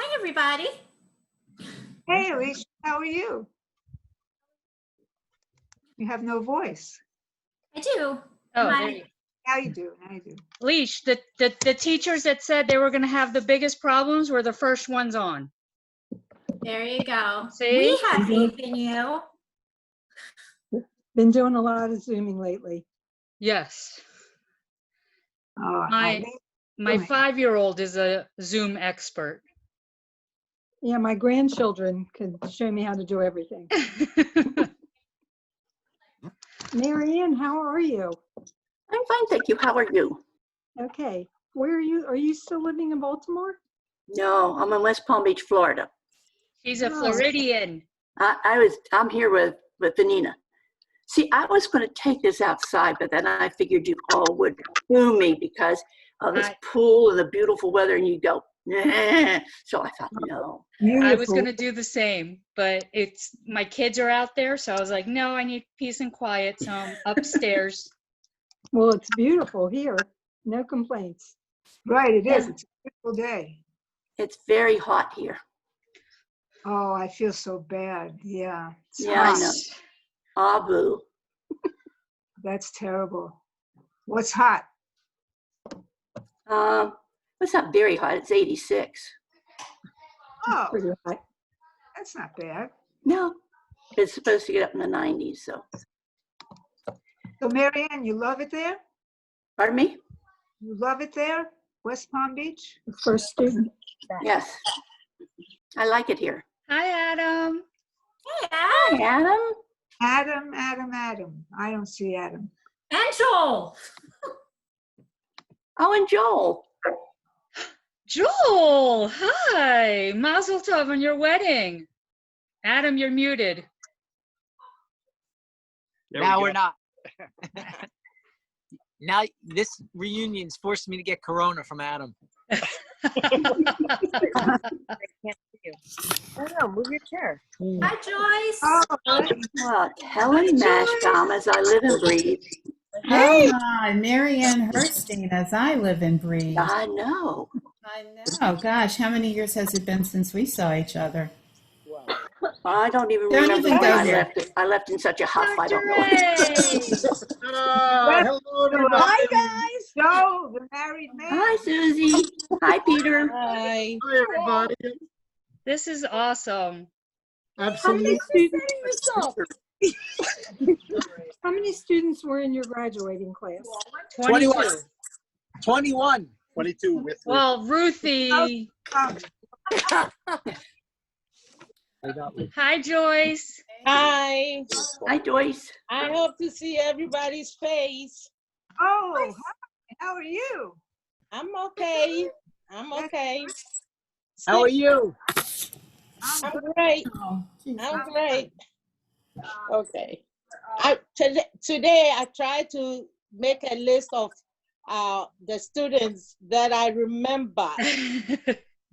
Hi, everybody. Hey, Alicia, how are you? You have no voice. I do. Oh, Hi. there you go. Now you do. Now you do. Leash, the teachers that said they were going to have the biggest problems were the first ones on. There you go. See? We have faith in you. Been doing a lot of Zooming lately. Yes. Oh, My 5-year-old is a Zoom expert. Yeah, my grandchildren could show me how to do everything. Marianne, how are you? I'm fine, thank you. How are you? Okay. Where are you? Are you still living in Baltimore? No, I'm in West Palm Beach, Florida. She's a Oh. Floridian. I'm here with Vanina. See, I was going to take this outside, but then I figured you all would boo me because of this pool and the beautiful weather, and you go, nah. So I thought, no. I was going to do the same, but my kids are out there, so I was like, no, I need peace and quiet, so I'm upstairs. Well, it's beautiful here. No complaints. right, it is. Yeah. It's a beautiful day. It's very hot here. Oh, I feel so bad. Yeah. It's Yeah, I hot. know. Ah, boo. That's terrible. What's hot? It's not very hot. It's 86. Oh, Pretty hot. that's not bad. No, it's supposed to get up in the 90s. So, So, Marianne, you love it there? pardon me? You love it there? West Palm Beach? The first student. Yes, I like it here. Hi, Adam. Hey, Hi, Adam. Adam. I don't see Adam. and Joel. Oh, and Joel. Joel, hi. Mazel tov on your wedding. Adam, you're muted. Now we're not. Now this reunion's forced me to get Corona from Adam. Oh, move your chair. Hi, Joyce. Oh, Helen Mashbaum, as I live and breathe. Hi, Marianne Herstein, as I live and breathe. I know. I know. Gosh, how many years has it been since we saw each other? I don't even Don't remember even when go I there. left it. I left in such a huff. I don't know. Hello, everybody. Hi, guys. Joe, the married man. Hi, Susie. Hi, Peter. Hi. Hi, everybody. This is awesome. Absolutely. How many students were in your graduating class? 21. 21. 22 with Well, Ruthie. Hi, Joyce. Hi. Hi, Joyce. I hope to see everybody's face. Oh, hi. How are you? I'm okay. I'm okay. How are you? I'm great. Oh, geez. I'm great. Okay. Today I tried to make a list of the students that I remember,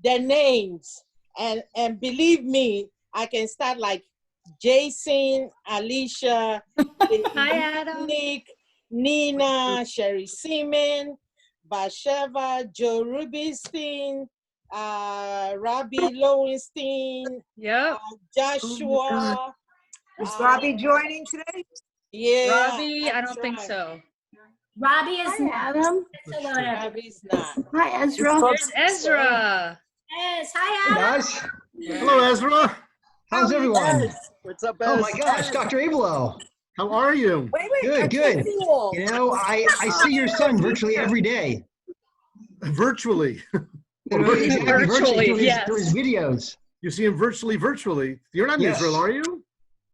their names, and believe me, I can start like Jason, Alicia, Hi, Adam. Nick, Nina, Sherry Seaman, Basheva, Joe Rubinstein, Robbie Lowenstein, Yep. Joshua. Is Robbie joining today? Yeah. Robbie, I don't think so. Robbie is Hi, Adam. Hello, everybody. Robbie's not. Hi, Ezra. There's Ezra. Yes. Hi, Hey Adam. guys, Hello, Ezra. how's everyone? What's up, Oh my gosh, Dr. Abelo. How are you? Good, good. You know, I see your son virtually every day. Virtually. You know, exactly, Virtually, through yes. his videos. You see him virtually. You're not in Yes. Israel, are you?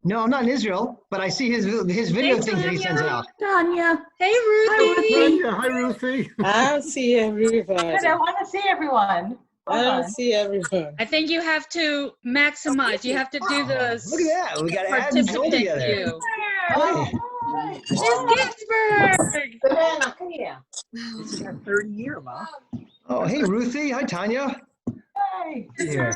No, I'm not in Israel, but I see his video things that he sends out. Tanya. Hey, Ruthie. Tanya. Hi, Ruthie. I don't see everybody. I want to see everyone. don't see everyone. I think you have to maximize. You have to do the Look at that. We got Adam and Joel participant together. view. Hi. It's Ginsburg. Savannah, come here. This is our 3rd year, Mom. Oh, hey, Ruthie. Hi, Tanya. Hi. Here.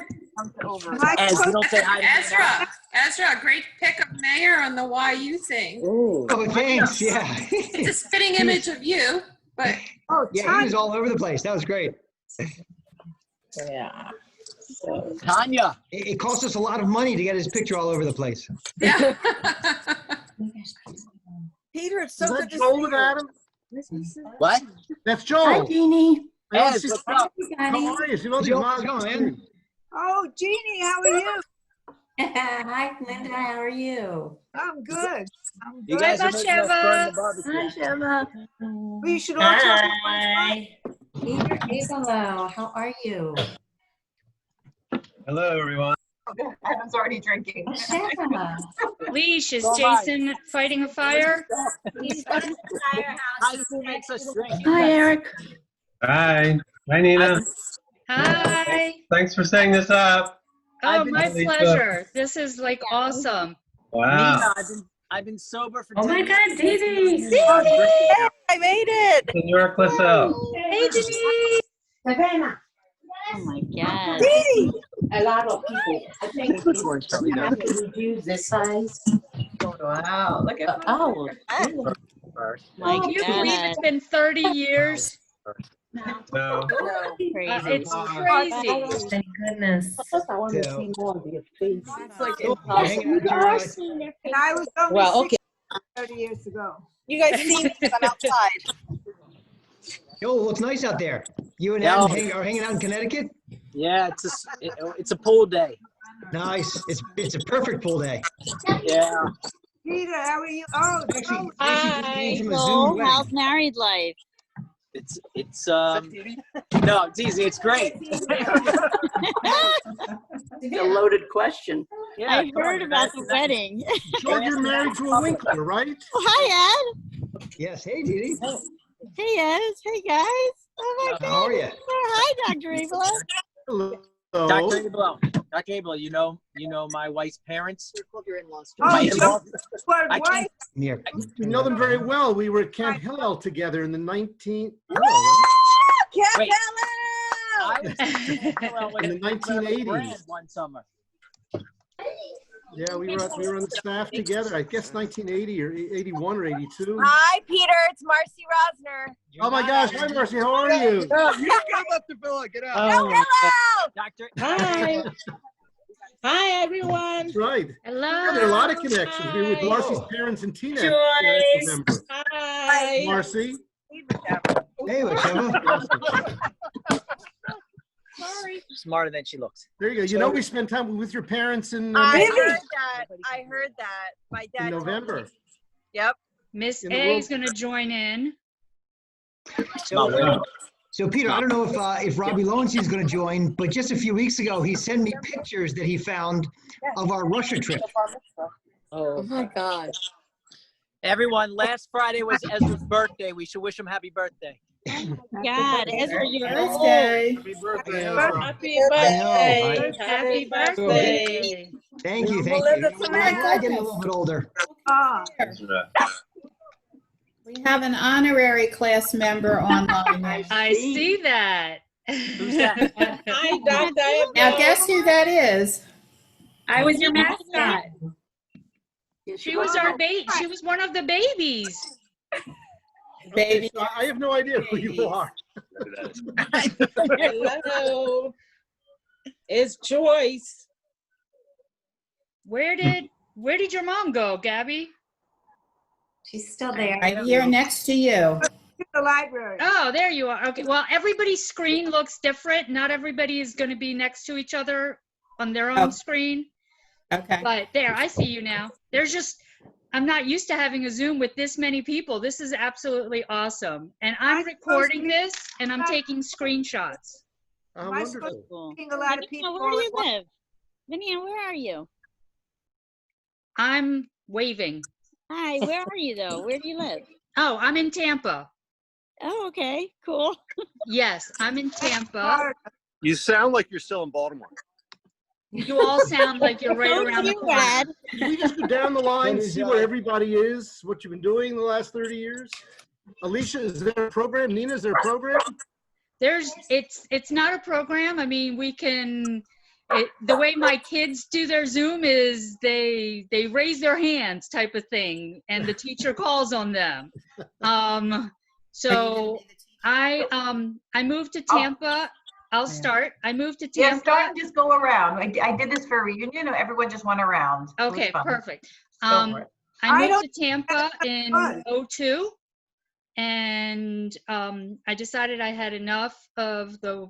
Ez, you don't say hi to me. Ezra, great pick of Mayor on the YU thing. Ooh. Oh, thanks. Yeah. It's a spitting image of you, but Oh, Yeah, he was all over the place. That was great. Yeah. Tanya. It costs us a lot of money to get his picture all over the place. Yeah. Peter, it's Is so that good to Joel see with you. Adam? What? That's Hi, Joel. Jeannie. I don't Yes, see- what's up? How are you? See all these Joel, mods how's it on going, man? screen. Oh, Jeannie, how are you? Hi, Linda. How are you? I'm good. I'm You good. guys are Bye, making us burn the Sheva. barbecue. Hi, Sheva. We should all talk at once. Hi. Peter Isalo, how are you? Hello, everyone. Adam's already drinking. Oh, Sheva. Leash, is Go by. Jason fighting a fire? He's at the firehouse. How who makes us drink? Hi, Eric. Hi. Hi, Nina. Hi. Thanks for setting this up. Oh, I've been- my Lisa. pleasure. This is like awesome. Wow. Nina, I've been sober for Oh 10 my years. God, Dee Dee. I made it. Senora Clisso. Hey, Denise. Savannah. Oh my God. Dee! A lot of people. I think Which one's probably done? we do this size. Wow, look at Oh First. my Can you believe God. it's been 30 years? So, Crazy. It's crazy. Thank goodness. I wanted to see more of your face. It's like impossible. And I was only Well, okay. 30 years ago. You guys see me, I'm outside. Yo, what's nice out there? You and Yeah. Adam are hanging out in Connecticut? Yeah, it's a pool day. Nice. It's a perfect pool day. Yeah. Peter, how are you? Oh, Actually, Joel. Jason just came from a Zoom So, wedding. how's married life? It's no, it's easy. It's great. It's a loaded question. Yeah, I heard about the wedding. Joel, you're married to a Winkler, right? Oh, hi, Ed. Yes. Hey, Didi. Hey, Ed. Hey, guys. Oh, my How are you? God. Hi, Dr. Abela. Hello. Dr. Abelo. Dr. Abelo, you know my wife's parents? Oh, My Joel, in-laws? what, I what? can't- Here. We know them very well. We were at Camp Hillel together in the 19... Wait. Hello! I was In the 1980s. one summer. Yeah, we were on the staff together. I guess 1980 or 81 or 82. Hi, Peter. It's Marcy Rosner. Oh my gosh! Hi, Marcy. How are you? You get up to Phil. Get out. Oh, Hello! Doctor. hi. Hi, everyone. That's right. Hello. Yeah, there are a lot of connections. We were with Marcy's parents in Teaneck. Joyce. November. Hi. Marcy. Hey, Wacheva. Sorry. Smarter than she looks. There you go. You know, we spent time with your parents in I heard that. I heard that. My dad told me. November. Yep. Miss In the A is world- going to join in. So, Peter, I don't know if Robbie Lowenstein's going to join, but just a few weeks ago, he sent me pictures that he found of our Russia trip. Oh, my God. Everyone, last Friday was Ezra's birthday. We should wish him happy birthday. God, Ezra, you're old. Birthday. Happy birthday. happy I know. birthday. Happy birthday. Thank you. Thank Well, you. it's a I'm getting a little bit older. Ah, We have an honorary class member online. I see that. Who's that? Hi, Dr. Now, guess who that is? I was your mascot. She was our She was one of the babies. Baby. So I have no idea who you are. Hello. It's Joyce. Where did your mom go, Gabby? She's still there. Right here next to you. in the library. Oh, there you are. Okay. Well, everybody's screen looks different. Not everybody is going to be next to each other on their own Oh. screen. Okay. But there, I see you now. I'm not used to having a Zoom with this many people. This is absolutely awesome. And I'm recording this and I'm taking screenshots. Oh, Am I supposed wonderful. Cool. Seeing a lot of Vinia, people. where do you live? Vinia, where are you? I'm waving. Hi, where are you though? Where do you live? Oh, I'm in Tampa. Oh, okay, cool. Yes, I'm in Tampa. You sound like you're still in Baltimore. You all sound like you're right So around the do you, corner. Ed. Can we just go down the line, That is, see where everybody is, what you've been doing the last 30 years? Alicia, is there a program? Nina, is there a program? It's not a program. I mean, the way my kids do their Zoom is they raise their hands type of thing, and the teacher calls on them. So I moved to Tampa I'll start. I moved to Yeah, Tampa. start and just go around. I did this for a reunion. Everyone just went around. It was Okay, fun. perfect. Go for it. I moved to Tampa in 2002, and I decided I had enough of the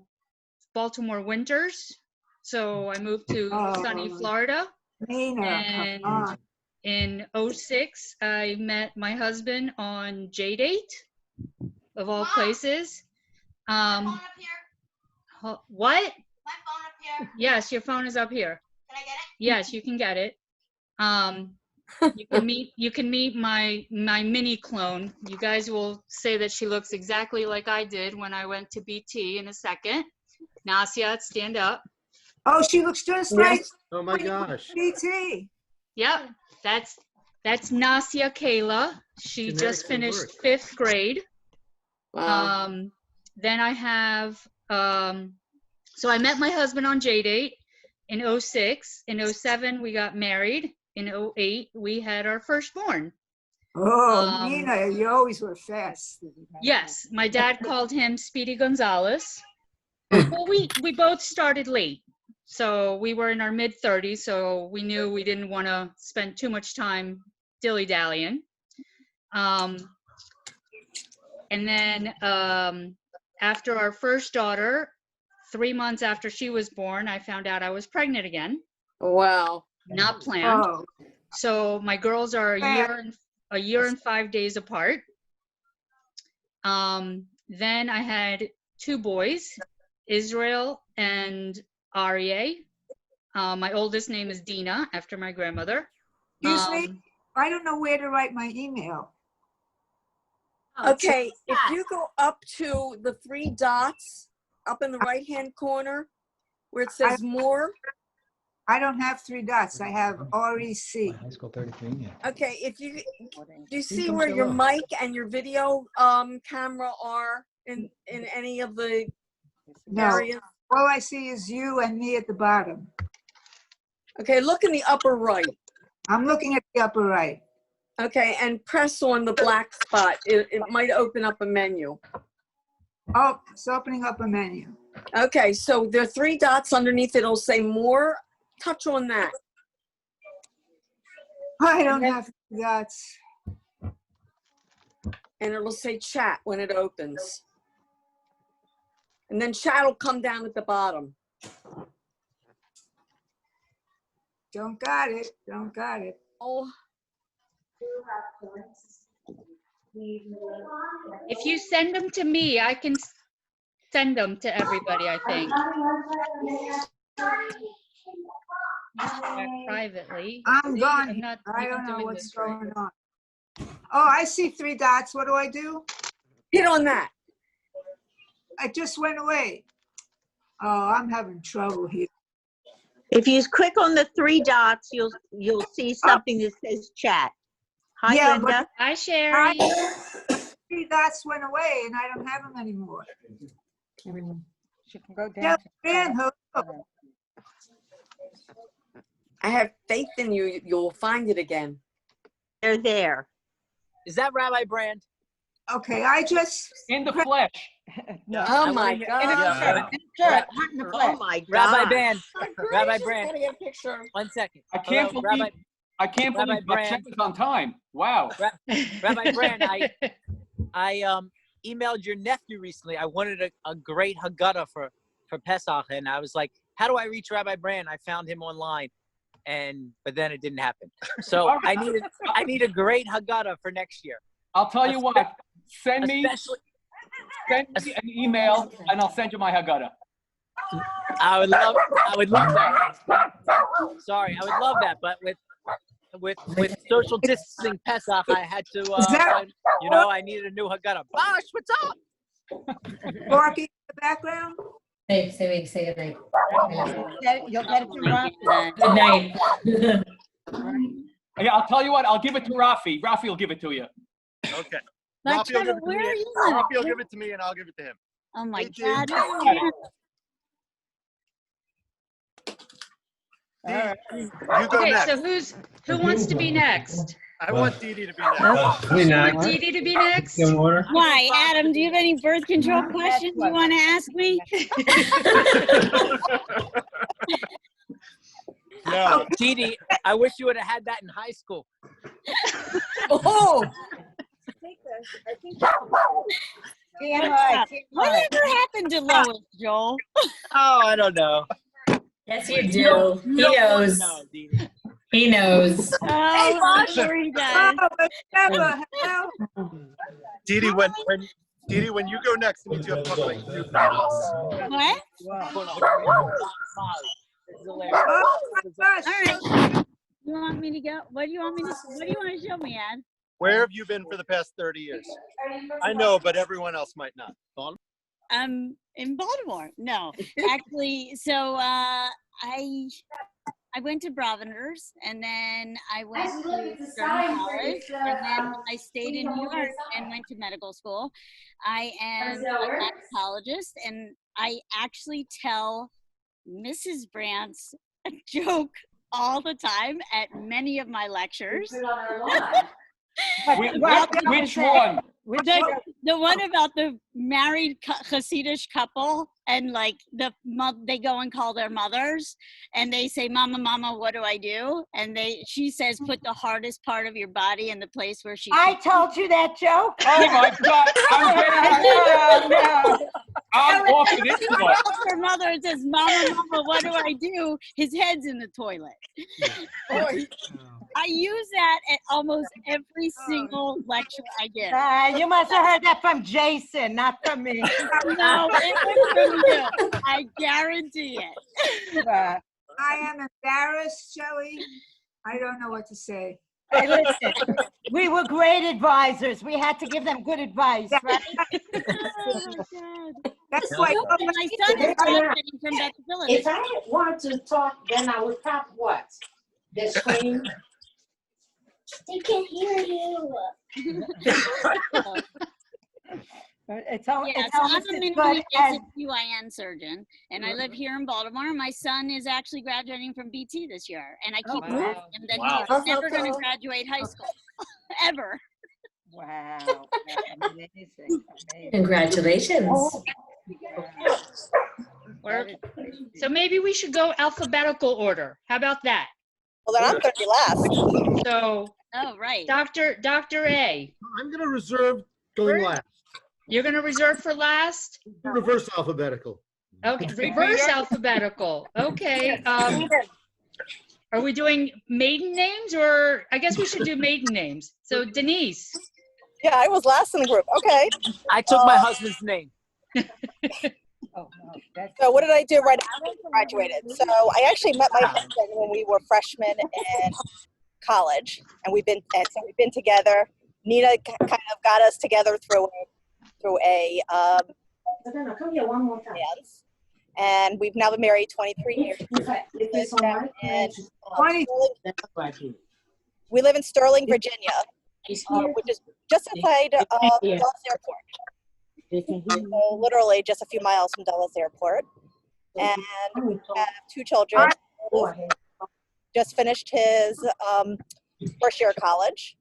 Baltimore winters, so I moved to sunny Florida. Nina, And come on. in 2006, I met my husband on JDate, of all places. What? My phone up here. Yes, your phone is up here. Can I get it? Yes, you can get it. You can meet my mini clone. You guys will say that she looks exactly like I did when I went to BT in a second. Nasia, stand up. Oh, she looks just like. Oh my gosh. BT. Yep, that's Nasia Kayla. She Genetics just will finished work. 5th grade. Wow. Then I have, so I met my husband on JDate in 2006. In 2007, we got married. In 2008, we had our firstborn. Oh, Nina, you always were fast. Yes, my dad called him Speedy Gonzalez. Well, we both started late. So we were in our mid-30s, so we knew we didn't want to spend too much time dilly-dallying. And then after our first daughter, 3 months after she was born, I found out I was pregnant again. Wow. Not planned. Oh. So my girls are a year and 5 days apart. Then I had 2 boys, Israel and Aryeh. My oldest name is Dina, after my grandmother. Excuse me, I don't know where to write my email. Okay, if you go up to the 3 dots up in the right-hand corner where it says more. I don't have 3 dots. I have REC. High school 33, yeah. Okay, if you do you see where your mic and your video camera are in any of the areas? All I see is you and me at the bottom. Okay, look in the upper right. I'm looking at the upper right. Okay, and press on the black spot. It might open up a menu. Oh, it's opening up a menu. Okay, so there are 3 dots underneath. It'll say more. Touch on that. I don't have dots. And it'll say chat when it opens. And then chat will come down at the bottom. Don't got it. Don't got it. Oh. If you send them to me, I can send them to everybody, I think. Privately. I'm See, gone. I'm not I even don't know doing what's this right. going on. Oh, I see 3 dots. What do I do? Hit on that. It just went away. Oh, I'm having trouble here. If you click on the 3 dots, you'll see something that says chat. Hi, Yeah, Linda. Hi, Sherry. 3 dots went away and I don't have them anymore. She can go Yeah, down. hello. I have faith in you. You'll find it again. They're there. Is that Rabbi Brand? Okay, I just in the flesh. No. Oh my God! Oh my God. Rabbi Brand. Rabbi Gotta Brand. get a picture. 1 second. I can't Hello, believe. Rabbi, I can't Rabbi believe my Brand. check is on time. Wow. Rabbi Brand, I emailed your nephew recently. I wanted a great Haggadah for Pesach, and I was like, how do I reach Rabbi Brand? I found him online, but then it didn't happen. So I need a great Haggadah for next year. I'll tell you what. Send me an email, and I'll send you my Haggadah. I would love that. Sorry, I would love that, but with social distancing Pesach, I had to, I needed a new Haggadah. Bosh, what's up? Barky in the background. Say good night. You'll get it to Rafi. Good night. Yeah, I'll tell you what. I'll give it to Rafi. Rafi will give it to you. Okay. Now, Rafi will give it to where me. are you Rafi will living? give it to me, and I'll give it to him. Oh my Thank you. God. You go Okay, next. so who wants to be next? I want Dee Dee to be next. We You next. want Dee Dee to be next? In order. Why, Adam, do you have any birth control questions you want to ask me? No. Dee Dee, I wish you would have had that in high school. Oh, Whatever happened to Lois, Joel? Oh, I don't know. Yes, you do. He knows. No, Dee Dee. He knows. Oh, I'm sure he does. Dee Dee, when you go next, I need you to talk like you. What? Oh my gosh. All right. You want me to go? What do you want me to? What do you want to show me, Ad? Where have you been for the past 30 years? I know, but everyone else might not. In Baltimore. No, actually, so I went to Providence, and then I went to Stern College, and then I stayed in New York and went to medical school. I am a gynecologist, and I actually tell Mrs. Brandt's a joke all the time at many of my lectures. Which one? The one about the married Hasidic couple, and like they go and call their mothers, and they say, "Mama, Mama, what do I do?" And she says, "Put the hardest part of your body in the place where she." I told you that joke. Oh my God! I'm off to this one. Her mother and says, "Mama, Mama, what do I do?" His head's in the toilet. I use that at almost every single lecture I give. You must have heard that from Jason, not from me. No, it was from you. I guarantee it. I am embarrassed, Shelley. I don't know what to say. Hey, listen, we were great advisors. We had to give them good advice, right? Oh my God. That's why My son is graduating from Beth Phillips. If I want to talk, then I would tap what? The screen? They can hear you. It's I'm almost a as minimally good as... invasive GYN surgeon, and I live here in Baltimore. My son is actually graduating from BT this year, and I keep telling him that he's never going to graduate high school, ever. Wow. Amazing. Congratulations. So maybe we should go alphabetical order. How about that? Well, then I'm going to be last. So, right. Dr. A. I'm going to reserve going last. You're going to reserve for last? Reverse alphabetical. Okay, reverse alphabetical. Okay. Are we doing maiden names, or I guess we should do maiden names. So Denise. Yeah, I was last in the group. Okay. I took my husband's name. So what did I do right after I graduated? So I actually met my husband when we were freshmen in college, and we've been together. Nina kind of got us together through a dance, and we've now been married 23 years. We live in Sterling, Virginia, which is just outside of Dulles Airport. So literally just a few miles from Dulles Airport. And we have 2 children. Just finished his first year of college.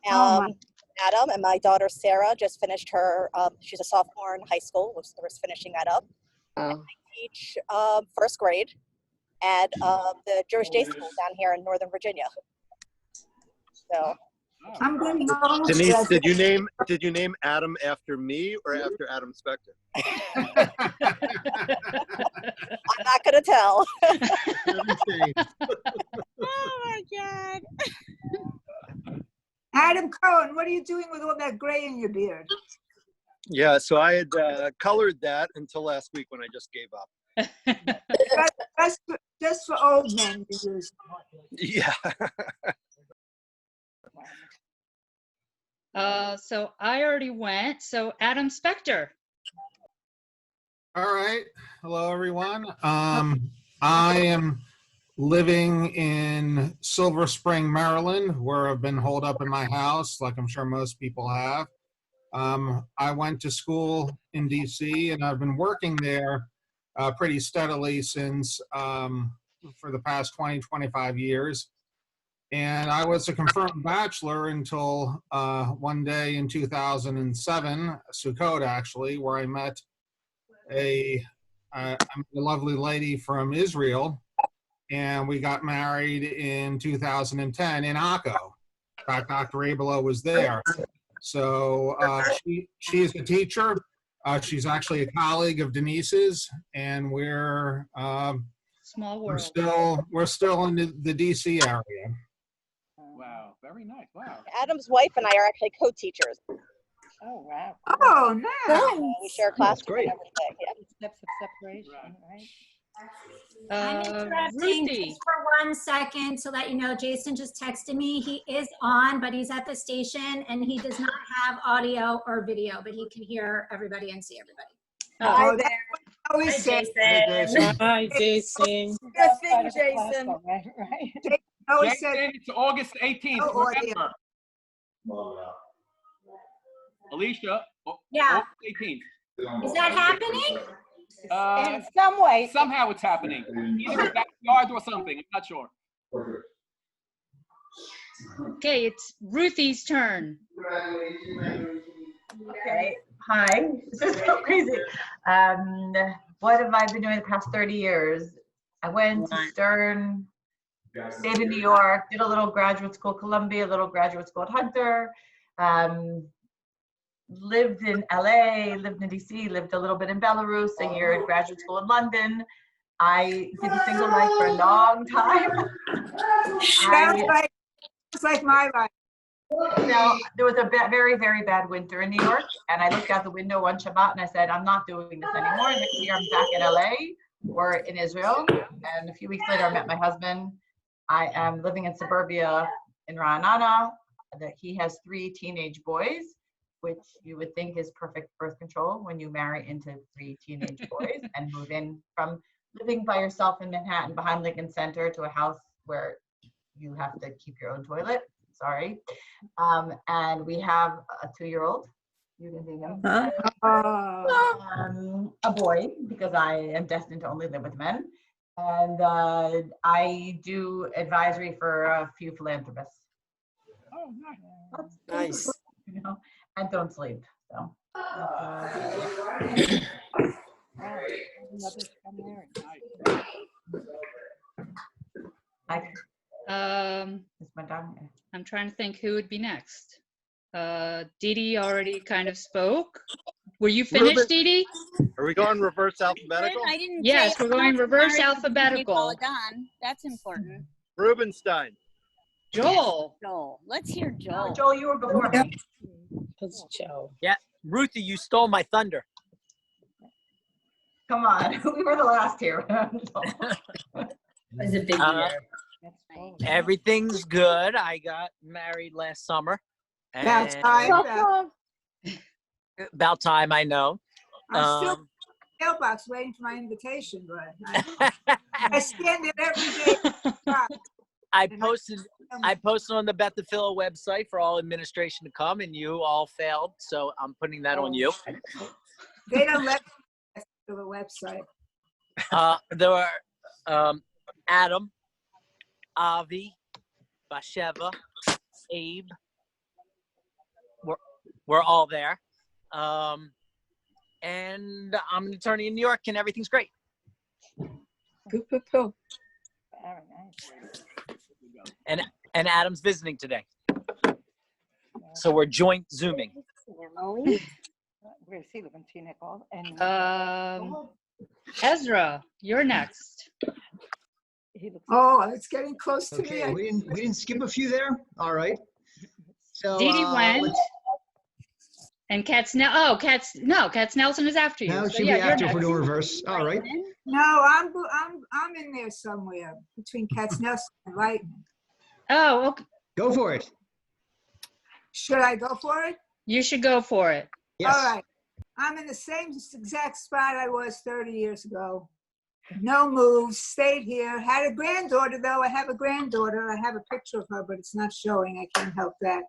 Adam and my daughter Sarah just finished her, she's a sophomore in high school, was finishing that up. And I teach first grade at the Jewish Day School down here in Northern Virginia. So I'm going home. Denise, did you name Adam after me or after Adam Spector? I'm not gonna tell. Oh my God. Adam Cohen, what are you doing with all that gray in your beard? Yeah, so I had colored that until last week when I just gave up. Just for old men to use. Yeah. So I already went. So Adam Spector. All right. Hello, everyone. I am living in Silver Spring, Maryland, where I've been holed up in my house, like I'm sure most people have. I went to school in DC, and I've been working there pretty steadily since for the past 20, 25 years. And I was a confirmed bachelor until one day in 2007, Sukkot actually, where I met a lovely lady from Israel, and we got married in 2010 in Akko. In fact, Dr. Abelo was there. So she's a teacher. She's actually a colleague of Denise's, and we're Small world. we're still in the DC area. Wow, very nice. Wow. Adam's wife and I are actually co-teachers. Oh, wow. Oh, nice. We share class. great. And everything. Yeah. Steps of separation, right? I'm interrupting Ruthie. just for 1 second to let you know, Jason just texted me. He is on, but he's at the station and he does not have audio or video, but he can hear everybody and see everybody. Hi there. Always Hi, say. Jason. Hi, Jason. Good thing, Jason. Jason always Jason, said, it's August 18th. no audio. Remember. Alicia, Yeah. August 18th. Is that happening? In some way. Somehow it's happening. Either in the backyard or something. I'm not sure. Okay, it's Ruthie's turn. Okay. Hi. This is so crazy. What have I been doing the past 30 years? I went to Stern, stayed in New York, did a little graduate school at Columbia, a little graduate school at Hunter, lived in LA, lived in DC, lived a little bit in Belarus, a year at graduate school in London. I did a single life for a long time. It's like my life. There was a very, very bad winter in New York, and I looked out the window one Shabbat and I said, I'm not doing this anymore. Next year I'm back in LA or in Israel. And a few weeks later I met my husband. I am living in suburbia in Ra'anana. He has 3 teenage boys, which you would think is perfect birth control when you marry into 3 teenage boys and move in from living by yourself in Manhattan behind Lincoln Center to a house where you have to keep your own toilet. Sorry. And we have a 2-year-old. You can see him. A boy, because I am destined to only live with men. And I do advisory for a few philanthropists. Oh, nice. You know, and don't sleep. So. I'm trying to think who would be next. Dee already kind of spoke. Were you finished, Dee? Are we going reverse alphabetical? I didn't. Yes, say we're going reverse Sorry, alphabetical. Done. That's important. Rubenstein. Joel. Joel. Let's hear Joel. Joel, you were before me. That's Joe. Yeah, Ruthie, you stole my thunder. Come on, we were the last here. It's a big year. Everything's good. I got married last summer. That's and- time. About time, I know. I'm still in the mailbox waiting for my invitation, but I stand there every day. I posted on the Beth the Phil website for all administration to come, and you all failed, so I'm putting that on you. They don't let me to the website. There were Adam, Avi, Basheva, Abe. We're all there. And I'm an attorney in New York, and everything's great. Very nice. And Adam's visiting today. So we're joint Zooming. Where's he living? Nicole? And Ezra, you're next. Oh, it's getting close to Okay, me. we didn't skip a few there. All right. So Dee went. let's- And Katz Nelson is after you. Now it So should yeah, be you're after if we're next. doing reverse. All right. No, I'm in there somewhere between Katznelson and Lightning. Oh, okay. Go for it. Should I go for it? You should go for it. Yes. All right. I'm in the same exact spot I was 30 years ago. No moves, stayed here. Had a granddaughter, though. I have a granddaughter. I have a picture of her, but it's not showing. I can't help that.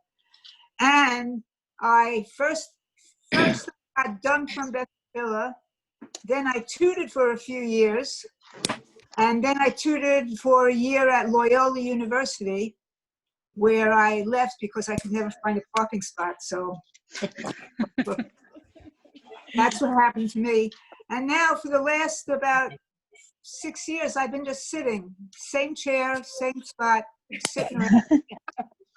And I first got dumped from Beth Villa. Then I tutored for a few years. And then I tutored for a year at Loyola University. where I left because I could never find a parking spot. So that's what happened to me. And now for the last about 6 years, I've been just sitting, same chair, same spot, sitting around.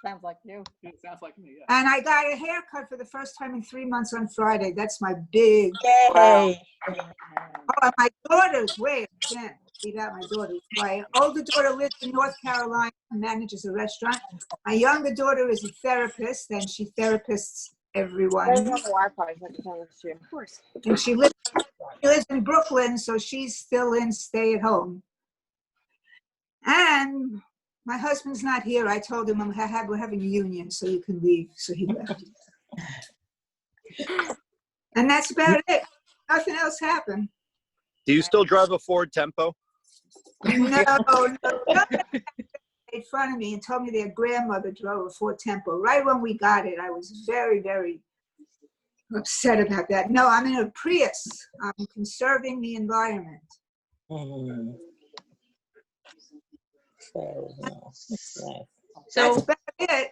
Sounds like you. It sounds like me, yeah. And I got a haircut for the first time in 3 months on Friday. That's my big. Yay. Oh, and my daughter's way again. See that? My daughter. My older daughter lives in North Carolina and manages a restaurant. My younger daughter is a therapist, and she therapists everyone. Wi-Fi, of course. And she lives in Brooklyn, so she's still in stay at home. And my husband's not here. I told him we're having a union, so you can leave. So he left. And that's about it. Nothing else happened. Do you still drive a Ford Tempo? No. Made fun of me and told me their grandmother drove a Ford Tempo. Right when we got it, I was very, very upset about that. No, I'm in a Prius. I'm conserving the environment. So that's about it.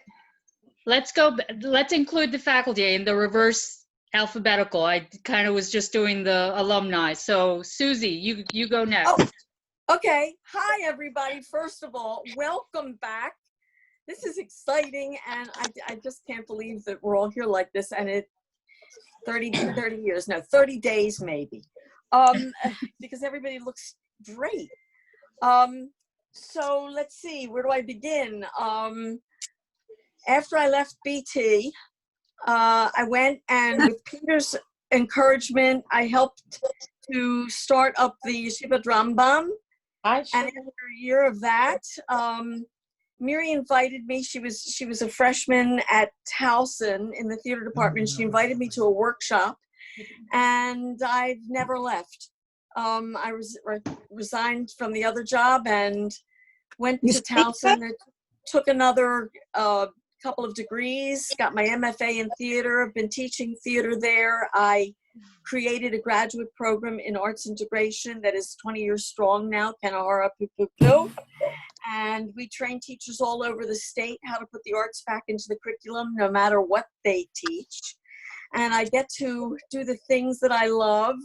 Let's include the faculty in the reverse alphabetical. I kind of was just doing the alumni. So Susie, you go next. Okay. Hi, everybody. First of all, welcome back. This is exciting, and I just can't believe that we're all here like this, and it 30 years, no, 30 days maybe, because everybody looks great. So let's see, where do I begin? After I left BT, I went and with Peter's encouragement, I helped to start up the Yeshiva Rambam. And after a year of that, Miri invited me. She was a freshman at Towson in the theater department. She invited me to a workshop, and I've never left. I resigned from the other job and went to Towson and took another couple of degrees, got my MFA in theater. I've been teaching theater there. I created a graduate program in arts integration that is 20 years strong now, Kanahara Pupupu. And we train teachers all over the state how to put the arts back into the curriculum, no matter what they teach. And I get to do the things that I love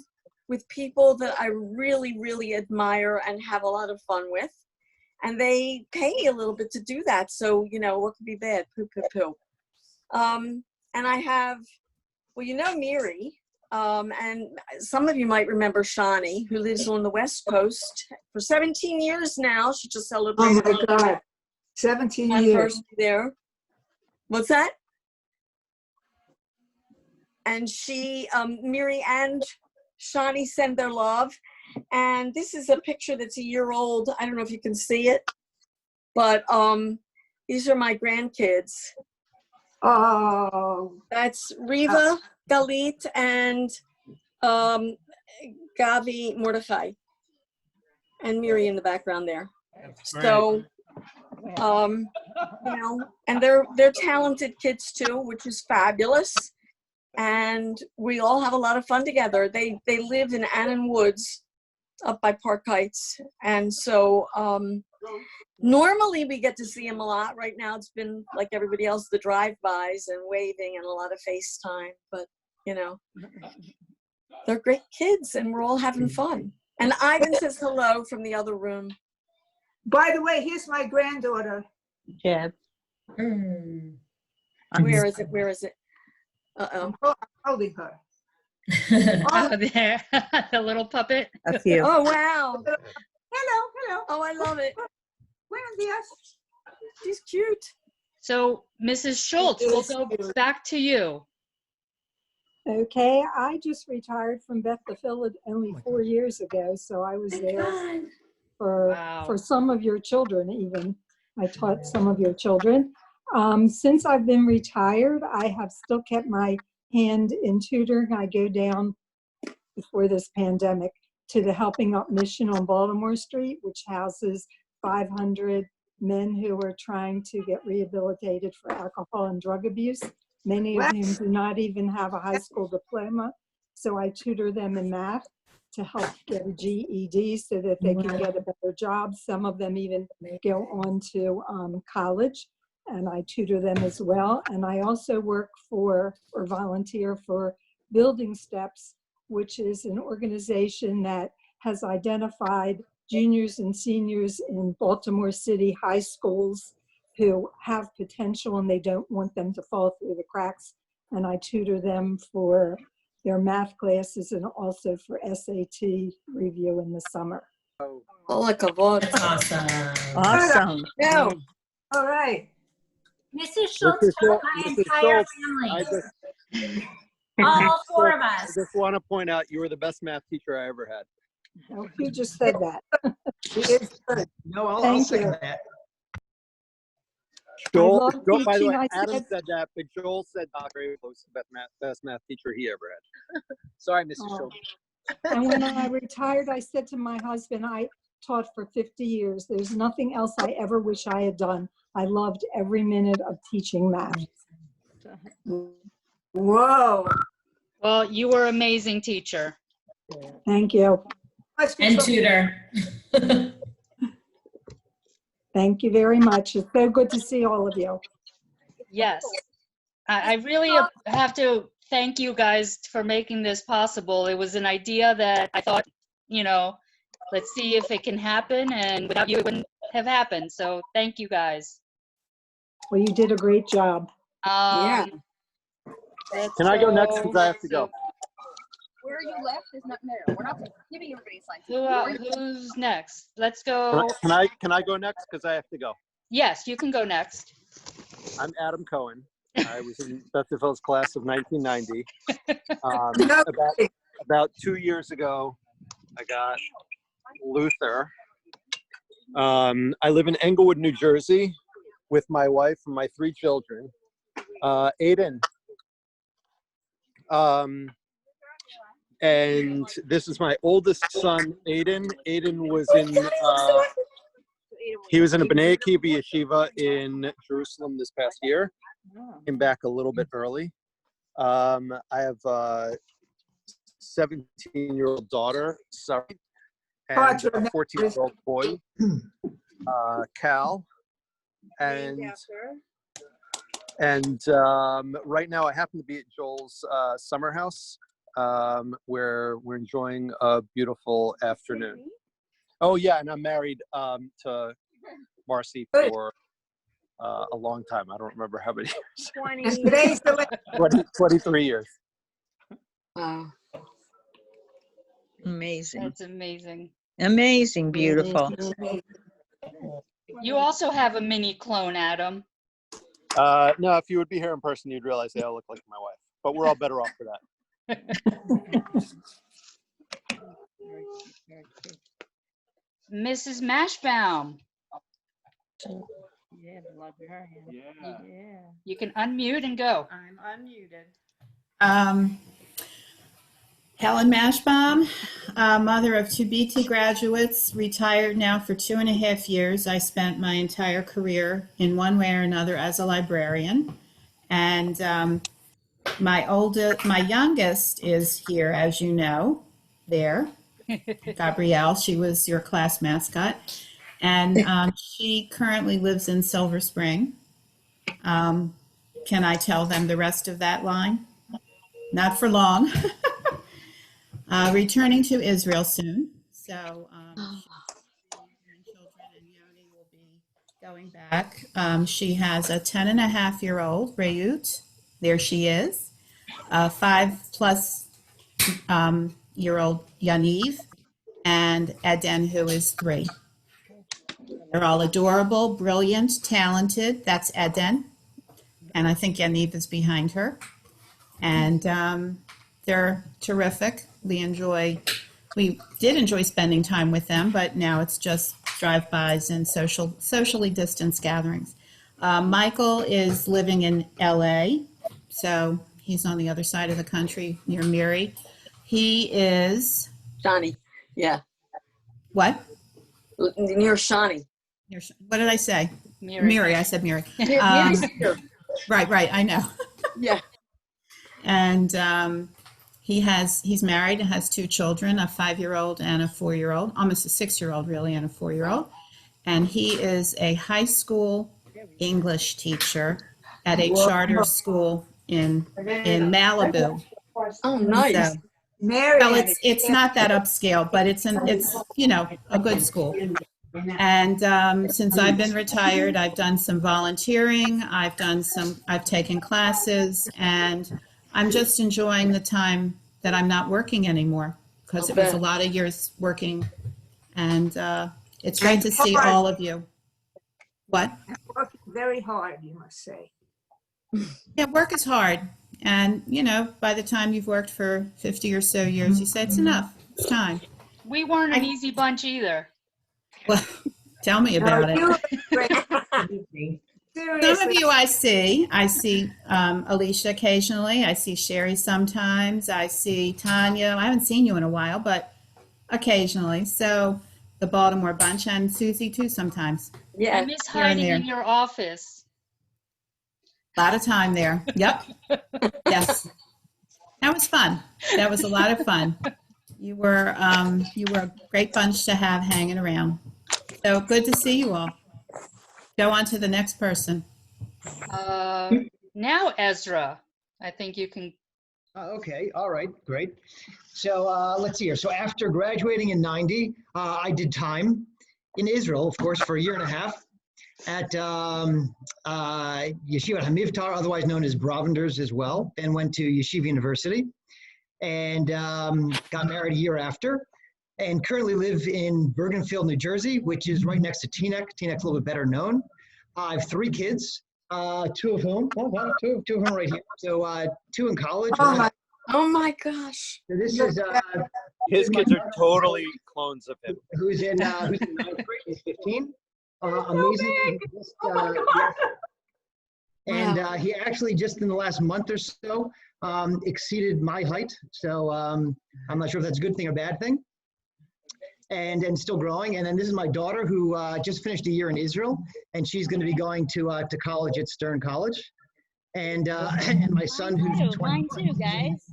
with people that I really, really admire and have a lot of fun with. And they pay me a little bit to do that. So, you know, what could be bad? Poo, poo, poo. And I have, well, you know, Miri, and some of you might remember Shani, who lives on the West Coast for 17 years now. She just celebrated. Oh my God, 17 years. Anniversary there. What's that? And she, Miri and Shani send their love. And this is a picture that's a year old. I don't know if you can see it, but these are my grandkids. Oh. That's Riva, Galit, and Gavi Mordechai. And Miri in the background there. So, you know, and they're talented kids too, which is fabulous. And we all have a lot of fun together. They live in Annan Woods up by Park Heights. And so normally we get to see them a lot. Right now it's been like everybody else, the drive-bys and waving and a lot of FaceTime. But, you know, they're great kids and we're all having fun. And Ivan says hello from the other room. By the way, here's my granddaughter. Jeb. Where is it? Where is it? Uh-oh. I'm holding her. Oh, there, the little puppet. That's you. Oh, wow. Hello. Oh, I love it. Buenos dias. She's cute. So, Mrs. Schultz, we'll go back to you. Okay, I just retired from Beth the Philid only 4 years ago, so I was there for some of your children even. I taught some of your children. Since I've been retired, I have still kept my hand in tutoring. I go down before this pandemic to the Helping Up Mission on Baltimore Street, which houses 500 men who are trying to get rehabilitated for alcohol and drug abuse, many of whom do not even have a high school diploma. So I tutor them in math to help get a GED so that they can get a better job. Some of them even go on to college. and I tutor them as well. And I also work for or volunteer for Building Steps, which is an organization that has identified juniors and seniors in Baltimore City high schools who have potential and they don't want them to fall through the cracks. And I tutor them for their math classes and also for SAT review in the summer. Hola, kavod. Awesome. Awesome. No. All right. Mrs. Schultz Mrs. taught my Schultz, entire I family. All four of I us. just want to point out you were the best math teacher I ever had. Oh, you just said that. No, I'll Thank second you. that. Joel, love by the way, teaching. I Adam said- said that, but Joel said Dr. Abel was the best math teacher he ever had. Sorry, Mrs. Oh. Schultz. And when I retired, I said to my husband, I taught for 50 years. There's nothing else I ever wish I had done. I loved every minute of teaching math. Whoa. Well, you were amazing teacher. Thank you. And tutor. Thank you very much. It's so good to see all of you. Yes. I really have to thank you guys for making this possible. It was an idea that I thought, let's see if it can happen, and without you, it wouldn't have happened. So thank you guys. Well, you did a great job. Yeah. Can I go next because I have to go? Where you left is not there. We're not giving everybody signs. Who's next? Let's go. Can I go next because I have to go? Yes, you can go next. I'm Adam Cohen. I was in Bethel Phil's class of 1990. About 2 years ago, I got Luther. I live in Englewood, New Jersey, with my wife and my 3 children. Aiden. And this is my oldest son, Aiden. Aiden was he was in a B'nai Akiva yeshiva in Jerusalem this past year. Came back a little bit early. I have a 17-year-old daughter, Sarah, and a 14-year-old boy, Cal. And right now I happen to be at Joel's summer house, where we're enjoying a beautiful afternoon. Oh yeah, and I'm married to Marcy for a long time. I don't remember how many years. 23 years. Wow. Amazing. That's amazing. Amazing, beautiful. You also have a mini clone, Adam. No, if you would be here in person, you'd realize they all look like my wife. But we're all better off for that. Mrs. Mashbaum. Yeah, the love of her hand. Yeah. You can unmute and go. I'm unmuted. Helen Mashbaum, mother of 2 BT graduates, retired now for 2.5 years. I spent my entire career in one way or another as a librarian. And my youngest is here, as you know, there. Gabrielle, she was your class mascot. And she currently lives in Silver Spring. Can I tell them the rest of that line? Not for long. Returning to Israel soon. So children and Yoni will be going back. She has a 10-and-a-half-year-old, Rayut. There she is. A 5+ year old Yaniv, and Eden, who is 3. They're all adorable, brilliant, talented. That's Eden. And I think Yaniv is behind her. And they're terrific. We did enjoy spending time with them, but now it's just drive-bys and socially distanced gatherings. Michael is living in LA, so he's on the other side of the country near Miri. He is Shawnee. Yeah. What? Near Shawnee. What did I say? Miri. I said Miri. Miri's here. Right. I know. Yeah. And he's married and has 2 children, a 5-year-old and a 4-year-old, almost a 6-year-old really, and a 4-year-old. And he is a high school English teacher at a charter school in Malibu. Oh, nice. So, Mary well, had it's not that upscale, but it's a good school. And since I've been retired, I've done some volunteering. I've taken classes, and I'm just enjoying the time that I'm not working anymore, because it was a lot of years working, and it's great to see all of you. What? Working very hard, you must say. Yeah, work is hard. And, by the time you've worked for 50 or so years, you say, it's enough. It's time. We weren't an easy bunch either. Well, tell me about it. Some of you I see. I see Alicia occasionally. I see Sherry sometimes. I see Tanya. I haven't seen you in a while, but occasionally. So the Baltimore bunch, and Susie too sometimes. Yeah. I miss hiding in your office. A lot of time there. Yep. Yes. That was fun. That was a lot of fun. You were a great bunch to have hanging around. So good to see you all. Go on to the next person. Now Ezra, I think you can. Okay. All right. Great. So let's see here. So after graduating in '90, I did time in Israel, of course, for a year and a half at Yeshiva Hamivtar, otherwise known as Bravenders as well, and went to Yeshiva University and got married a year after, and currently live in Bergenfield, New Jersey, which is right next to Teaneck. Teaneck's a little bit better known. I have 3 kids, two of whom are right here. So 2 in college. Oh my gosh. So this is His kids are totally clones of him. who's in 9th grade. He's 15. Amazing. And he actually just in the last month or so exceeded my height. So I'm not sure if that's a good thing or bad thing. And still growing. And then this is my daughter who just finished a year in Israel, and she's going to be going to college at Stern College. And my son who's 20. Mine too, guys.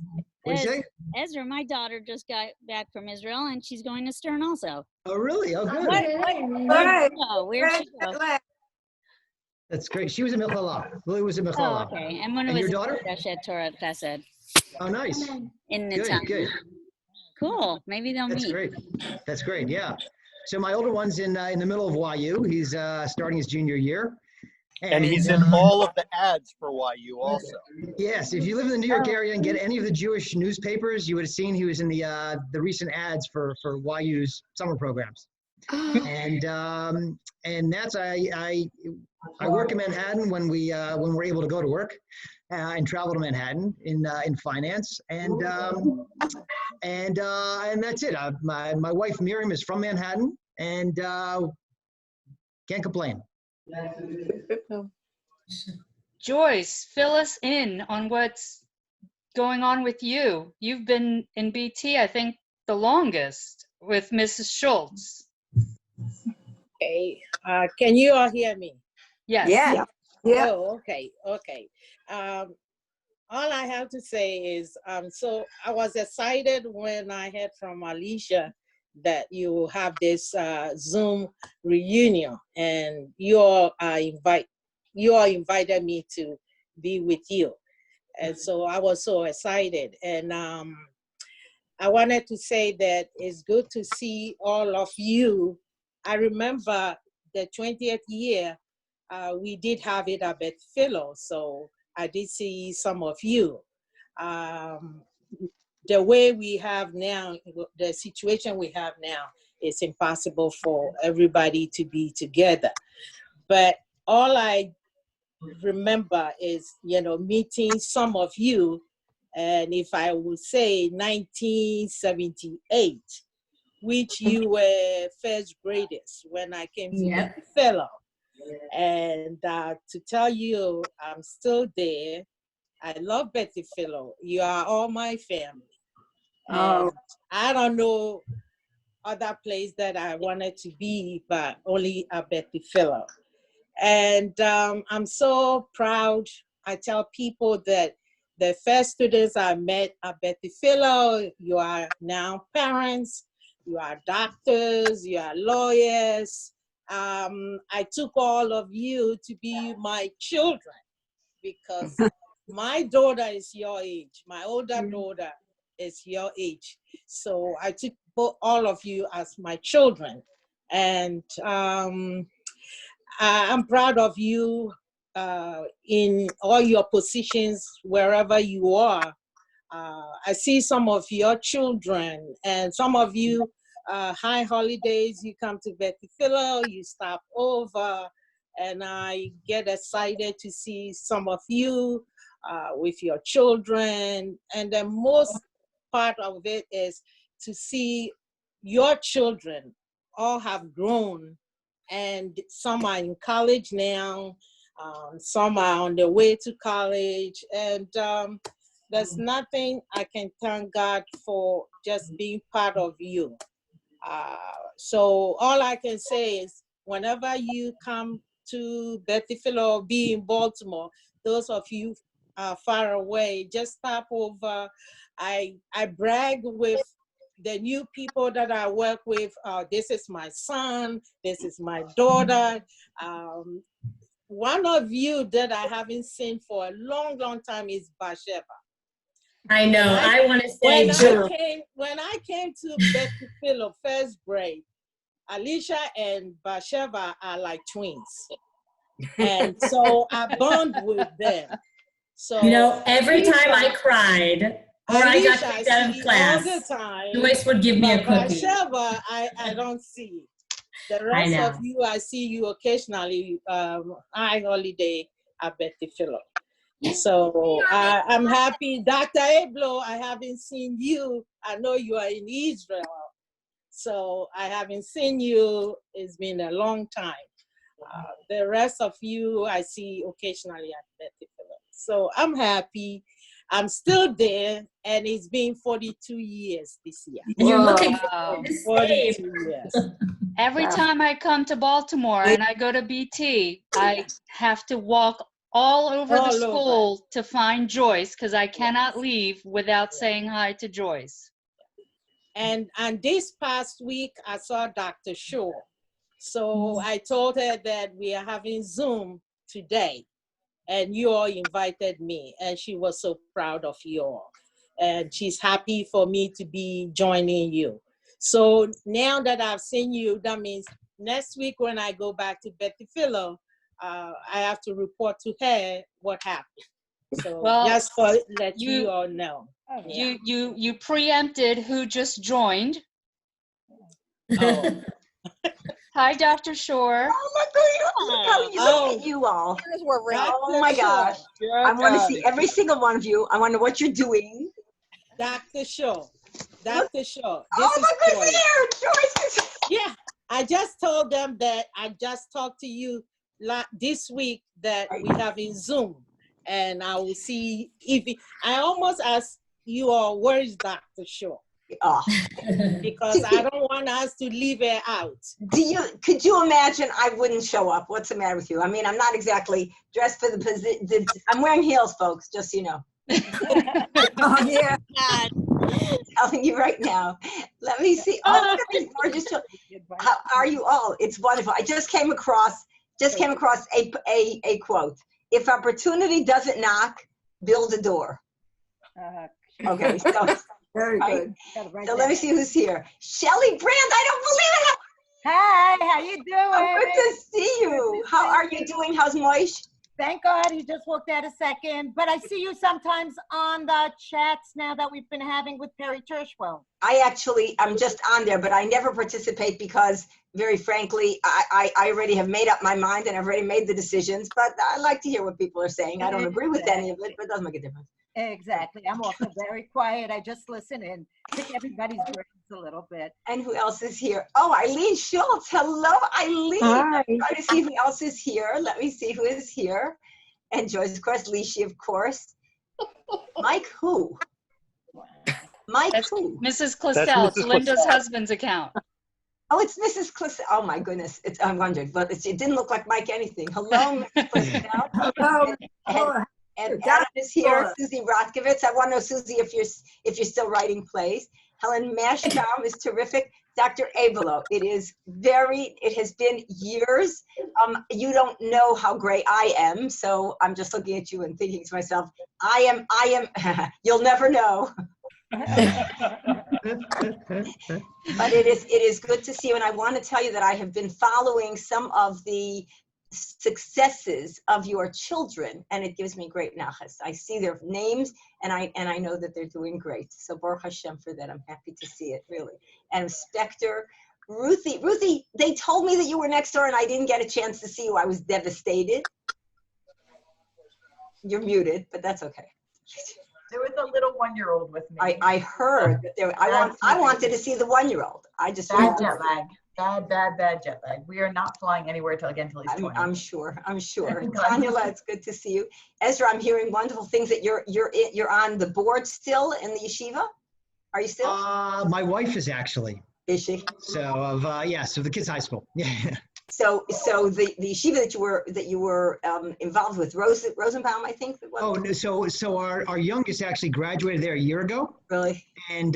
What do you say? Ezra, my daughter just got back from Israel, and she's going to Stern also. Oh, really? Oh, good. Where'd she go? That's great. She was in Michala. Lily was in Oh, Michala. okay. And one And was your daughter? at Torah Chesed. Oh, nice. In the Good, town. good. Cool. Maybe they'll That's meet. great. That's great. Yeah. So my older one's in the middle of YU. He's starting his junior year. And he's in all of the ads for YU also. Yes, if you live in the New York area and get any of the Jewish newspapers, you would have seen he was in the recent ads for YU's summer programs. And that's I work in Manhattan when we're able to go to work and travel to Manhattan in finance, and that's it. My wife Miriam is from Manhattan, and can't complain. Joyce, fill us in on what's going on with you. You've been in BT, I think, the longest with Mrs. Schultz. Okay. Can you all hear me? Yes. Yeah. Oh, okay. All I have to say is, so I was excited when I heard from Alicia that you have this Zoom reunion, and you all invited me to be with you, and so I was so excited. And I wanted to say that it's good to see all of you. I remember the 20th year we did have it at Beth Philo, so I did see some of you. The way we have now, the situation we have now, it's impossible for everybody to be together. But all I remember is, meeting some of you, and if I would say 1978, which you were first graders when I came to be fellow. And to tell you, I'm still there. I love Betty Philo. You are all my family. And I don't know other place that I wanted to be, but only at Betty Philo. And I'm so proud. I tell people that the first students I met at Betty Philo, you are now parents, you are doctors, you are lawyers, I took all of you to be my children because my daughter is your age. My older daughter is your age. So I took all of you as my children. And I'm proud of you in all your positions, wherever you are. I see some of your children and some of you, high holidays, you come to Betty Philo, you stop over, and I get excited to see some of you with your children. And the most part of it is to see your children all have grown, and some are in college now, some are on their way to college, and there's nothing I can thank God for just being part of you. So all I can say is whenever you come to Betty Philo or be in Baltimore, those of you far away, just stop over. I brag with the new people that I work with. This is my son, this is my daughter. One of you that I haven't seen for a long, long time is Bathsheba. I know. I want to say when I came to Betty Philo first grade, Alicia and Bathsheba are like twins, and so I bond with them. So every time I cried or I got kicked out of class, all the time, Joyce would give me a cookie. Bathsheba, I don't see. The rest of you, I see you occasionally. High holiday at Betty Philo. So I'm happy. Dr. Ablo, I haven't seen you. I know you are in Israel. So I haven't seen you. It's been a long time. The rest of you, I see occasionally at Betty Philo. So I'm happy. I'm still there, and it's been 42 years this year. You're looking 42 years. Every time I come to Baltimore and I go to BT, I have to walk all over the school to find Joyce because I cannot leave without saying hi to Joyce. And this past week, I saw Dr. Shaw. So I told her that we are having Zoom today, and you all invited me, and she was so proud of you all. And she's happy for me to be joining you. So now that I've seen you, that means next week when I go back to Betty Philo, I have to report to her what happened. So just for let you all know. You preempted who just joined. Oh. Hi, Dr. Shore. Look at you all. Oh my gosh. I want to see every single one of you. I want to know what you're doing. Dr. Shaw. Dr. Shaw. Oh, look who's here. Joyce. Yeah. I just told them that I just talked to you this week that we have in Zoom. And I will see if I almost asked you all, where is Dr. Shaw? Oh. Because I don't want us to leave her out. Could you imagine I wouldn't show up? What's the matter with you? I mean, I'm not exactly dressed for the position. I'm wearing heels, folks, just so you know. Oh, yeah. Telling you right now. Let me see. Oh, look at these gorgeous children. How are you all? It's wonderful. I just came across a quote. If opportunity doesn't knock, build a door. Okay, so very good. So let me see who's here. Shelly Brand, I don't believe it. Hi, how you doing? Oh, good to see you. How are you doing? How's Moish? Thank God he just walked out a second. But I see you sometimes on the chats now that we've been having with Perry Tirschwell. I'm just on there, but I never participate because, very frankly, I already have made up my mind and I've already made the decisions. But I like to hear what people are saying. I don't agree with any of it, but it doesn't make a difference. Exactly. I'm also very quiet. I just listen and pick everybody's brains a little bit. And who else is here? Oh, Eileen Schultz. Hello, Eileen. Hi. I'm trying to see who else is here. Let me see who is here. And Joyce, of course, Lishi, of course. Mike who? Mike who? Mrs. Clisell. It's Linda's husband's account. Oh, it's Mrs. Clisell. Oh my goodness. I wondered, but it didn't look like Mike anything. Hello, Mrs. Clisell. And Adam is here, Susie Rotkovitz. I want to know, Susie, if you're still writing plays. Helen Mashbaum is terrific. Dr. Abelo, it has been years. You don't know how great I am, so I'm just looking at you and thinking to myself, I am, you'll never know. But it is good to see you, and I want to tell you that I have been following some of the successes of your children, and it gives me great nachas. I see their names, and I know that they're doing great. So Baruch Hashem for that. I'm happy to see it, really. And Spectre, Ruthie, they told me that you were next door, and I didn't get a chance to see you. I was devastated. You're muted, but that's okay. There was a little 1-year-old with me. I heard that I wanted to see the 1-year-old. I just bad jet lag. Bad jet lag. We are not flying anywhere till he's 20. I'm sure. Tanyala, it's good to see you. Ezra, I'm hearing wonderful things that you're on the board still in the yeshiva. Are you still? My wife is actually. Is she? So of the kids' high school. Yeah. So the yeshiva that you were involved with, Rosenbaum, I think. Oh, no, so our youngest actually graduated there a year ago. Really? And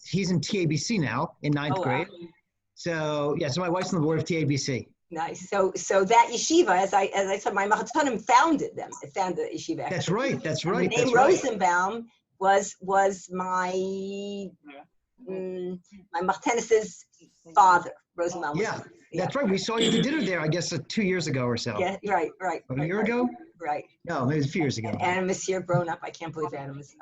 he's in TABC now in 9th grade. Wow. So so my wife's on the board of TABC. Nice. So that yeshiva, as I said, my Mahatanim founded the yeshiva. Actually. That's right. The name Rosenbaum was my Mahtanis's father, Rosenbaum. Yeah, that's right. We saw you at the dinner there, I guess, 2 years ago or so. Yeah, right. A year ago? Right. No, maybe it was a few years ago. Adam is here, grown up. I can't believe Adam is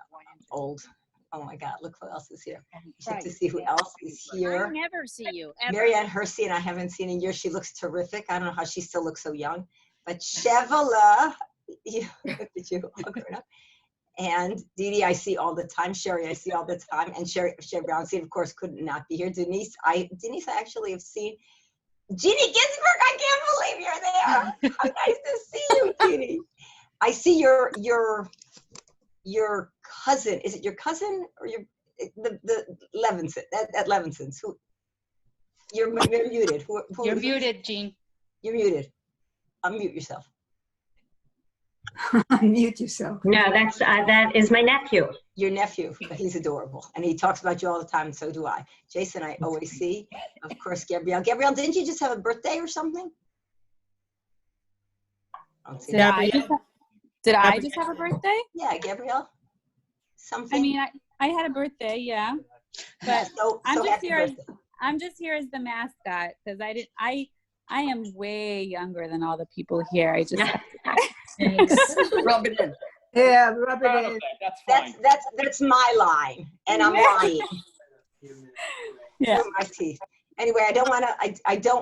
old. Oh my God, look who else is here. Check to see who else is here. I never see you, ever. Marianne Hersey, and I haven't seen in years. She looks terrific. I don't know how she still looks so young. But Shevala, look at you, all grown up. And Dee Dee, I see all the time. Sherry, I see all the time. And Sherry Brownstein, of course, could not be here. Denise, I actually have seen. Jeannie Ginsburg, I can't believe you're there. How nice to see you, Jeannie. I see your cousin. Is it your cousin or the Levinson at Levinson's? Who? You're muted. You're muted, Jean. You're muted. Unmute yourself. Unmute yourself. No, that is my nephew. Your nephew. He's adorable, and he talks about you all the time. And so do I. Jason, I always see. Of course, Gabrielle. Gabrielle, didn't you just have a birthday or something? Did I just have a birthday? Yeah, Gabrielle. Something. I mean, I had a birthday, yeah. But I'm just here as the mascot because I am way younger than all the people here. I just Rub it in. Yeah, rub it in. That's fine. That's my line, and I'm lying. Yeah. Through my teeth. Anyway, I don't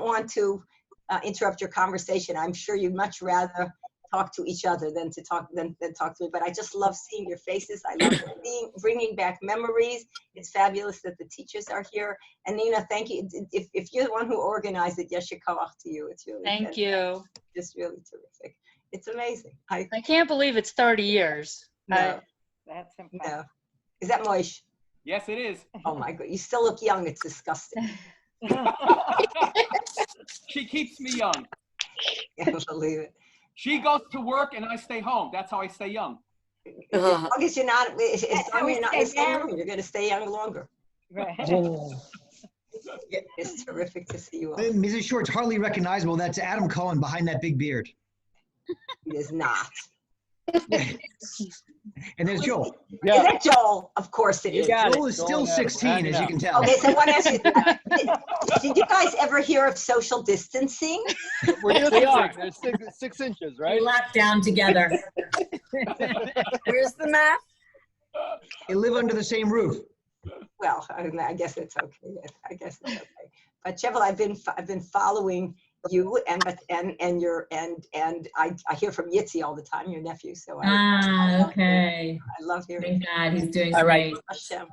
want to interrupt your conversation. I'm sure you'd much rather talk to each other than talk to me. But I just love seeing your faces. I love bringing back memories. It's fabulous that the teachers are here. And Nina, thank you. If you're the one who organized it, yes, koach to you. It's really thank you. Just really terrific. It's amazing. I can't believe it's 30 years. No. No. Is that Moish? Yes, it is. Oh my God, you still look young. It's disgusting. She keeps me young. I can't believe it. She goes to work and I stay home. That's how I stay young. As long as you're not in the same room, you're going to stay young longer. Right. It's terrific to see you all. Mrs. Short's hardly recognizable. That's Adam Cohen behind that big beard. He is not. And there's Joel. Yeah. Is that Joel? Of course it is. Joel is still 16, as you can tell. Okay, so I want to ask you, did you guys ever hear of social distancing? We are. There's 6 inches, right? We locked down together. Where's the math? They live under the same roof. Well, I guess it's okay. I guess it's okay. But Cheval, I've been following you and I hear from Yitzi all the time, your nephew. So okay. I love hearing. Thank God, he's doing all right. great. Hashem,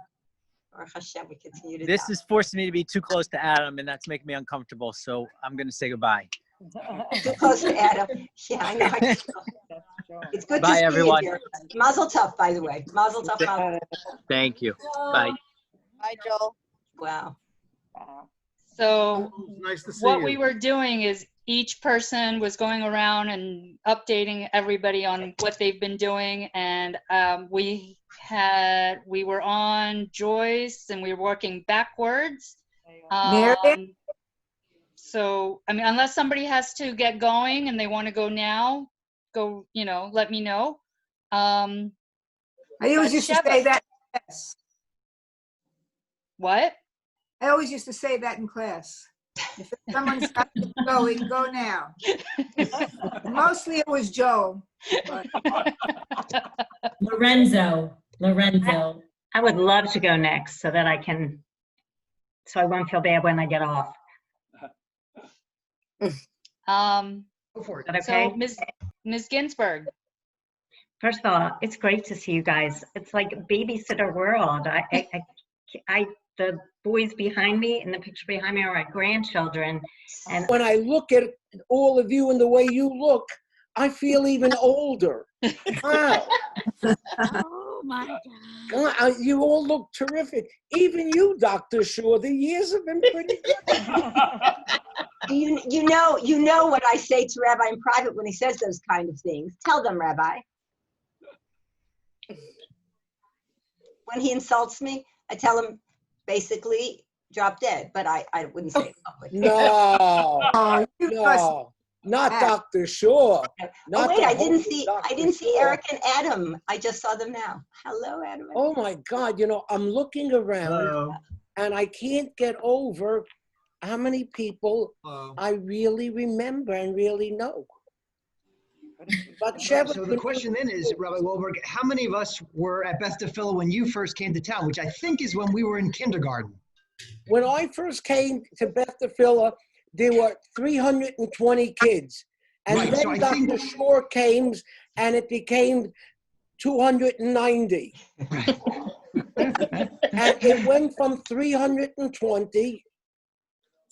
we continue to. This is forcing me to be too close to Adam, and that's making me uncomfortable. So I'm going to say goodbye. Too close to Adam. Yeah, I know. It's good Bye, to see everyone. you here. Mazel tov, by the way. Mazel tov. Mazel. Thank you. Bye. Bye, Joel. Wow. So Nice to see what you. we were doing is each person was going around and updating everybody on what they've been doing. And we were on Joyce and we were working backwards. So, I mean, unless somebody has to get going and they want to go now, go, you know, let me know. I always used to say that in class. What? I always used to say that in class. If someone's got to go, we can go now. Mostly it was Joe. But... Lorenzo. I would love to go next so that so I won't feel bad when I get off. Go for it. Is that okay? So Ms. Ginsburg. First of all, it's great to see you guys. It's like babysitter world. The boys behind me and the picture behind me are my grandchildren. And when I look at all of you and the way you look, I feel even older. Wow. Oh my God. God, you all look terrific. Even you, Dr. Shaw, the years have been pretty good. You know what I say to Rabbi in private when he says those kind of things. Tell them, Rabbi. When he insults me, I tell him, basically, drop dead, but I wouldn't say it publicly. No, no, not Dr. Shaw. Oh wait, I didn't see Eric and Adam. I just saw them now. Hello, Adam. Oh my God, you know, I'm looking around and I can't get over how many people I really remember and really know. But so the question then is, Rabbi Wahlberg, how many of us were at Beth Tefillah when you first came to town, which I think is when we were in kindergarten? When I first came to Beth Tefillah, there were 320 kids. And right, then so Dr. Shore came and it became 290. Right. And it went from 320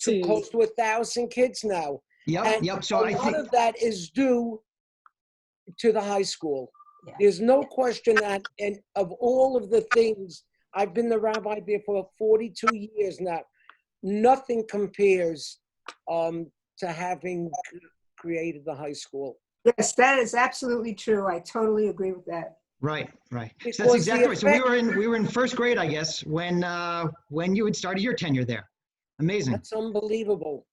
to close to 1,000 kids now. Yep. So a lot of that is due to the high school. Yeah. There's no question that, and of all of the things, I've been the rabbi there for 42 years now. Nothing compares to having created the high school. Yes, that is absolutely true. I totally agree with that. Right. So that's exactly right. So we were in first grade, I guess, when you had started your tenure there. Amazing. That's unbelievable.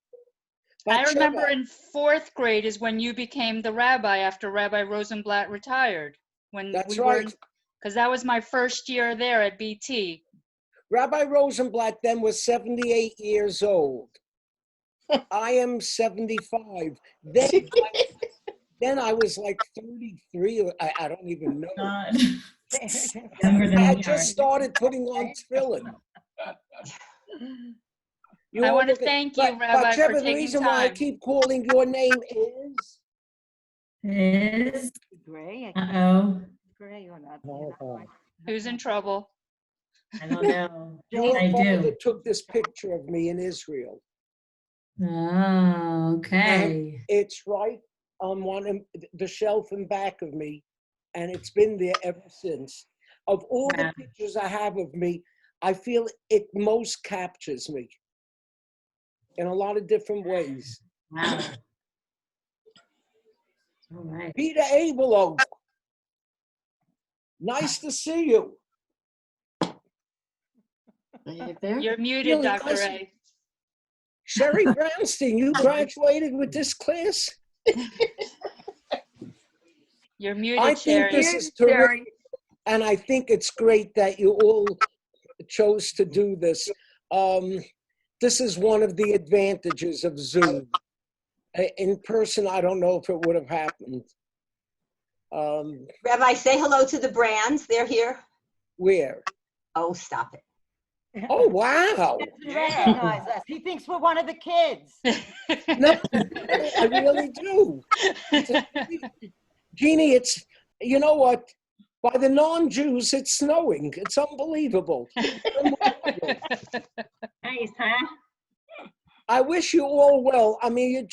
I remember in fourth grade is when you became the rabbi after Rabbi Rosenblatt retired. That's right. Because that was my first year there at BT. Rabbi Rosenblatt then was 78 years old. I am 75. Then I was like 33. I don't even know. I had just started putting on tefillin. I want to thank you, Rabbi, for taking the reason why I keep calling your name is Gray. Uh-oh. Gray or not. Who's in trouble? I don't know. Your I father do. took this picture of me in Israel. Oh, okay. And it's right on the shelf in back of me, and it's been there ever since. Of all the pictures I have of me, I feel it most captures me in a lot of different ways. Wow. All right. Peter Abelo, nice to see you. You're muted, Dr. Nice. A. Sherry Brownstein, you graduated with this class? You're muted, I think this is terrific, and I think it's great that you all chose to do this. This is one of the advantages of Zoom. In person, I don't know if it would have happened. Rabbi, say hello to the Brands. They're here. Where? Oh, stop it. Oh, wow. He recognizes us. He thinks we're one of the kids. No, I really do. Jeannie, it's, you know what? By the non-Jews, it's snowing. It's unbelievable. Nice, huh? I wish you all well. I mean, you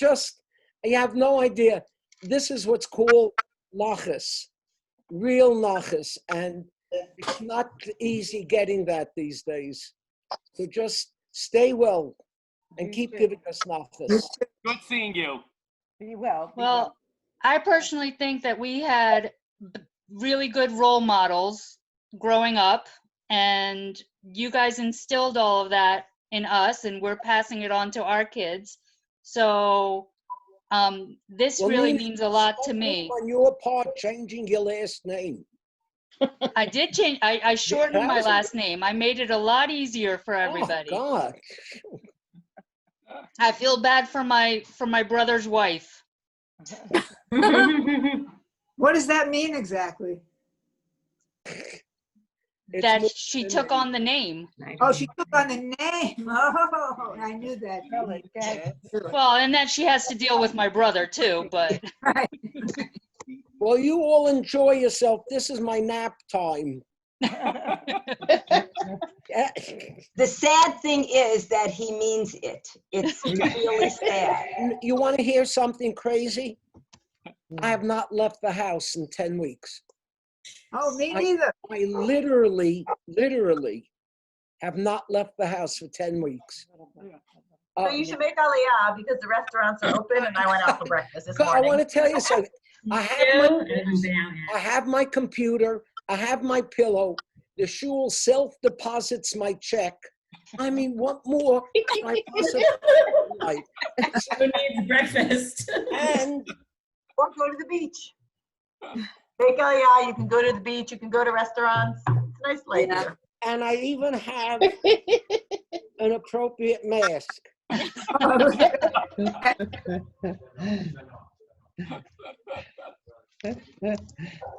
have no idea. This is what's called nachas, real nachas. And it's not easy getting that these days. So just stay well and keep giving us nachas. Good seeing you. Well, I personally think that we had really good role models growing up, and you guys instilled all of that in us, and we're passing it on to our kids. So this Well, really Nina, means a lot to me. on your part, changing your last name. I did change. I shortened my last name. I made it a lot easier for everybody. Oh God! I feel bad for my brother's wife. What does that mean exactly? That she took on the name. Oh, she took on the name. Oh, I knew that. Well, and that she has to deal with my brother too, but. Well, you all enjoy yourself. This is my nap time. The sad thing is that he means it. It's really sad. You want to hear something crazy? I have not left the house in 10 weeks. Oh, me neither. I literally have not left the house for 10 weeks. So you should make Aliyah because the restaurants are open and I went out for breakfast this morning. I want to tell you something. I have my computer. I have my pillow. The shul self-deposits my check. I mean, what more? Who needs breakfast? And or go to the beach. Make Aliyah. You can go to the beach. You can go to restaurants. It's a nice lake here. And I even have an appropriate mask.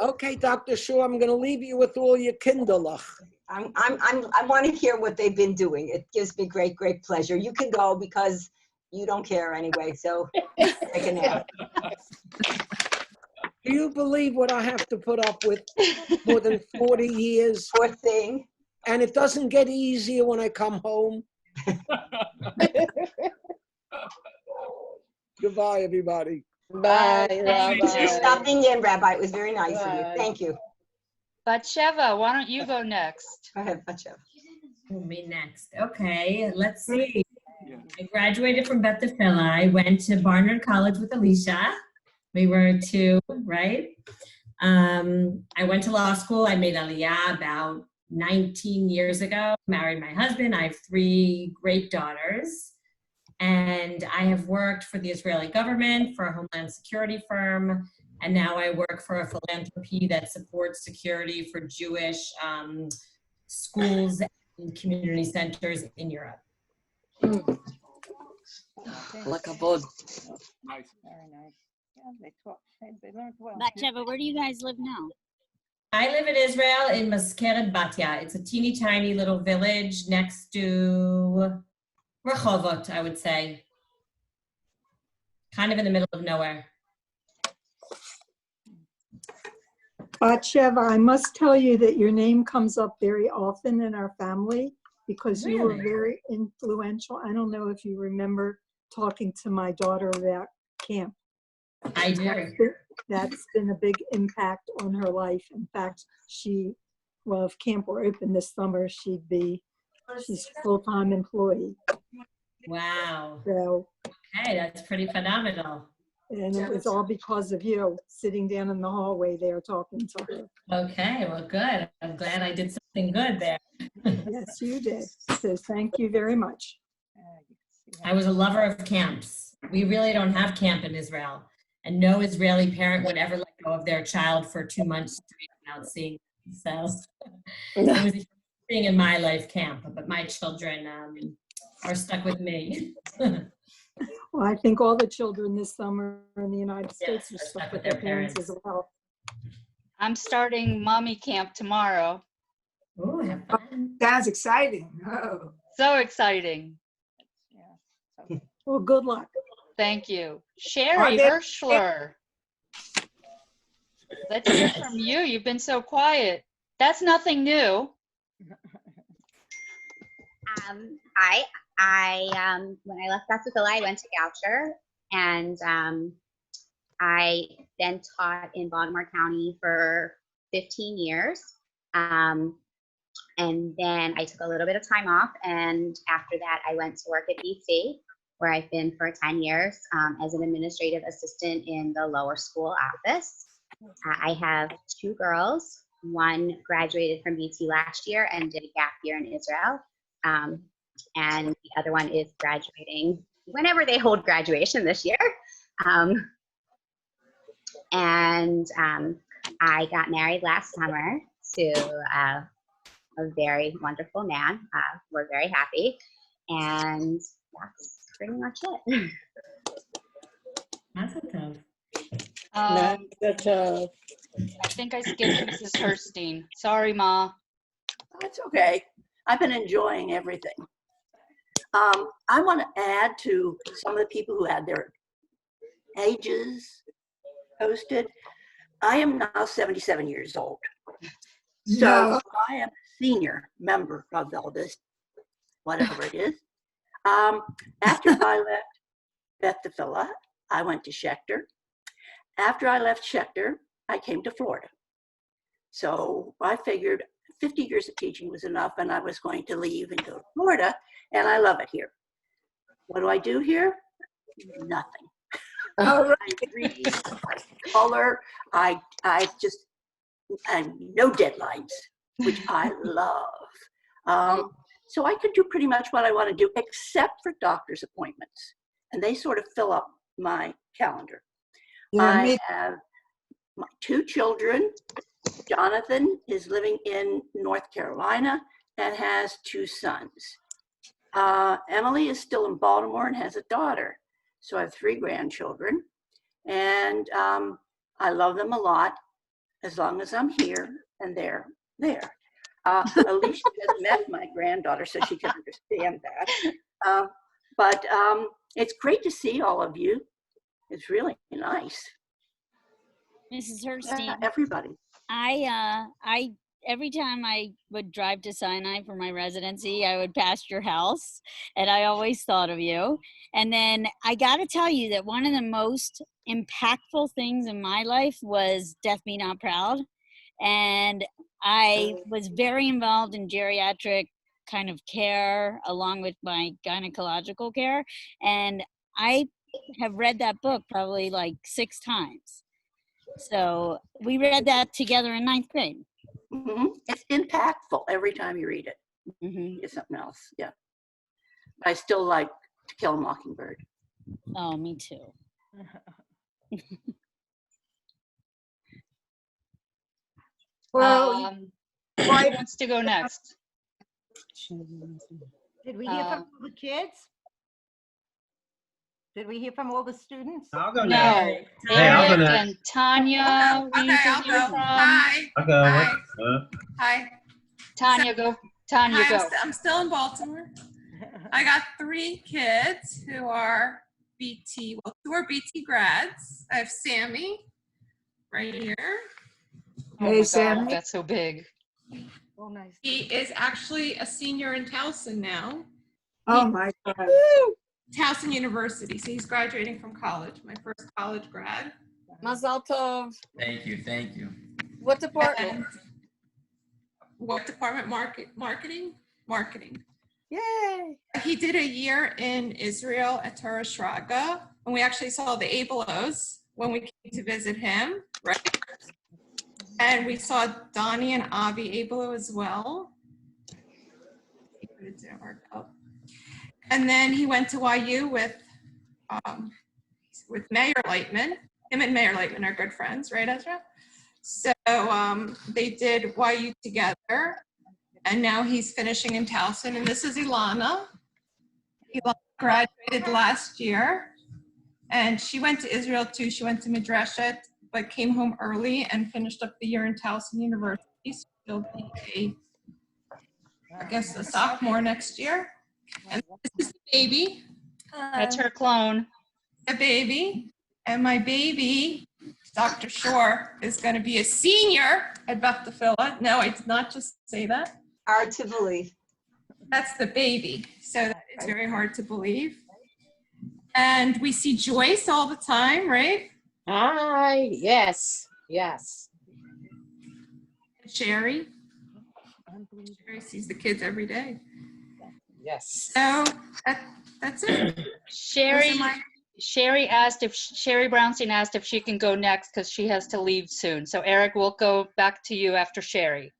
Okay, Dr. Shaw, I'm going to leave you with all your Kinderlach. I want to hear what they've been doing. It gives me great pleasure. You can go because you don't care anyway, so take a nap. Do you believe what I have to put up with more than 40 years? Poor thing. And it doesn't get easier when I come home. Goodbye, everybody. Bye, Thanks for stopping in, Rabbi. It was very nice of you. Thank you. Batsheva, why don't you go next? Go ahead, Batsheva. Me next. Okay, let's see. I graduated from Beth Tefillah. I went to Barnard College with Alicia. We were two, right? I went to law school. I made Aliyah about 19 years ago. Married my husband. I have 3 great daughters. And I have worked for the Israeli government, for a homeland security firm, and now I work for a philanthropy that supports security for Jewish schools and community centers in Europe. Like a bud. Nice. Very nice. Yeah, they learned well. Batsheva, where do you guys live now? I live in Israel in Maskeret Batya. It's a teeny tiny little village next to Rehovot, I would say. Kind of in the middle of nowhere. Batsheva, I must tell you that your name comes up very often in our family because you were very influential. I don't know if you remember talking to my daughter about camp. I do. That's been a big impact on her life. In fact, if camp were open this summer, she's a full-time employee. Wow. So, okay, that's pretty phenomenal. And it was all because of you sitting down in the hallway there talking to her. Okay, well, good. I'm glad I did something good there. Yes, you did. So thank you very much. I was a lover of camps. We really don't have camp in Israel. And no Israeli parent would ever let go of their child for 2 months straight without seeing them. So it was a huge thing in my life, camp. But my children are stuck with me. Well, I think all the children this summer in the United States are stuck with their parents as well. I'm starting mommy camp tomorrow. Ooh, have fun. Sounds exciting. Oh. So exciting. Well, good luck. Thank you. Sherry Hirschler. Let's hear from you. You've been so quiet. That's nothing new. Hi. When I left Bethel, I went to Goucher, and I then taught in Baltimore County for 15 years. And then I took a little bit of time off, and after that, I went to work at BC. where I've been for 10 years as an administrative assistant in the lower school office. I have 2 girls. One graduated from BT last year and did a gap year in Israel. And the other one is graduating whenever they hold graduation this year. I got married last summer to a very wonderful man. We're very happy. And that's pretty much it. That's a tough. I think I skipped Mrs. Herstein. Sorry, Ma. That's okay. I've been enjoying everything. I want to add to some of the people who had their ages posted. I am now 77 years old. So No. I am a senior member of all this, whatever it is. After I left Beth Tefillah, I went to Schechter. After I left Schechter, I came to Florida. So I figured 50 years of teaching was enough and I was going to leave and go to Florida, and I love it here. What do I do here? Nothing. I read, I color, I no deadlines, which I love. So I could do pretty much what I want to do, except for doctor's appointments. And they sort of fill up my calendar. I have my 2 children. Jonathan is living in North Carolina and has 2 sons. Emily is still in Baltimore and has a daughter. So I have 3 grandchildren. And I love them a lot as long as I'm here and they're there. Alicia has met my granddaughter, so she can understand that. But it's great to see all of you. It's really nice. Mrs. Herstein. Everybody. I every time I would drive to Sinai for my residency, I would pass your house, and I always thought of you. And then I got to tell you that one of the most impactful things in my life was Death Me Not Proud. And I was very involved in geriatric kind of care along with my gynecological care. And I have read that book probably like 6 times. So we read that together in 9th grade. Mm-hmm. It's impactful every time you read it. Mm-hmm. It's something else, yeah. I still like To Kill a Mockingbird. Oh, me too. Well, who wants to go next? Did we hear from all the kids? Did we hear from all the students? I'll go No. next. Hey, I'll go Eric next. and Tanya. we need to I'll hear go. from. Hi. I'll go. Hi. Hi. Tanya, go. Tanya, Hi, go. I'm still in Baltimore. I got 3 kids who are BT, well, 2 are BT grads. I have Sammy right here. Hey, Sammy. That's so big. Oh, nice. He is actually a senior in Towson now. Oh my God. Towson University. So he's graduating from college, my first college grad. Mazal tov. Thank you. Thank you. What department? And what department? Marketing? Marketing. Yay. He did a year in Israel at Torah Shraga, and we actually saw the Abelos when we came to visit him, right? And we saw Donnie and Avi Abelo as well. It didn't work out. And then he went to YU with Mayor Lightman. Him and Mayor Lightman are good friends, right, Ezra? So they did YU together, and now he's finishing in Towson. And this is Ilana. Ilana graduated last year, and she went to Israel too. She went to Midrashet, but came home early and finished up the year in Towson University. So she'll be a sophomore next year. And this is the baby. That's her clone. The baby. And my baby, Dr. Shore, is going to be a senior at Beth Tefillah. No, I did not just say that. Hard to believe. That's the baby. So that is very hard to believe. And we see Joyce all the time, right? Hi. Yes. Yes. Sherry. Sherry sees the kids every day. Yes. So that's it. Sherry, Those are my- Sherry Brownstein asked if she can go next because she has to leave soon. So Eric, we'll go back to you after Sherry.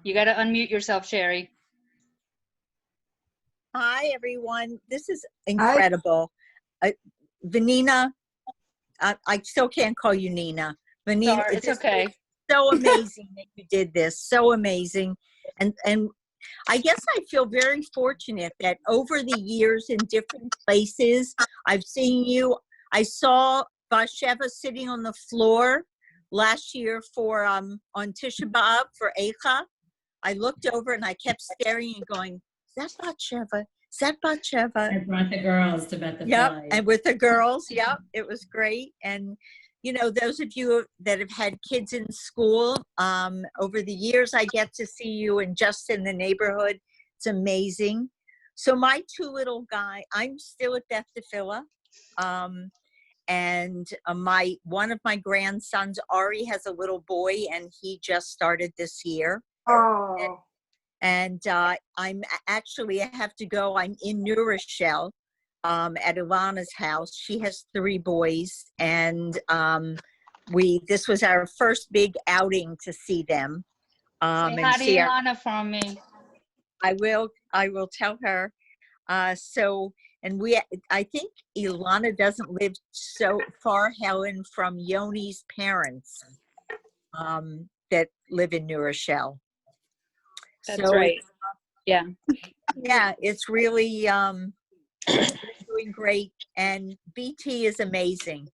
You got to unmute yourself, Sherry. Hi, everyone. This is incredible. Vanina, I still can't call you Nina. Vanina, Sorry, it's okay. So amazing that you did this. So amazing. And I guess I feel very fortunate that over the years in different places, I've seen you. I saw Basheva sitting on the floor last year for on Tisha B'Av for Eicha. I looked over and I kept staring and going, is that Batsheva? Is that Batsheva? I brought the girls to Bet the Yep, Fly. and with the girls, yep, it was great. And, you know, those of you that have had kids in school, over the years, I get to see you and just in the neighborhood. It's amazing. So my two little guy, I'm still at Beth Tefillah. And one of my grandsons, Ari, has a little boy, and he just started this year. Oh. And I'm actually, I have to go. I'm in New Rochelle at Ilana's house. She has 3 boys, and this was our first big outing to see them. Say And hi to see our, Ilana from me. I will tell her. And I think Ilana doesn't live so far, Helen, from Yoni's parents that live in New Rochelle. That's right. Yeah. Yeah, it's really doing great. And BT is amazing.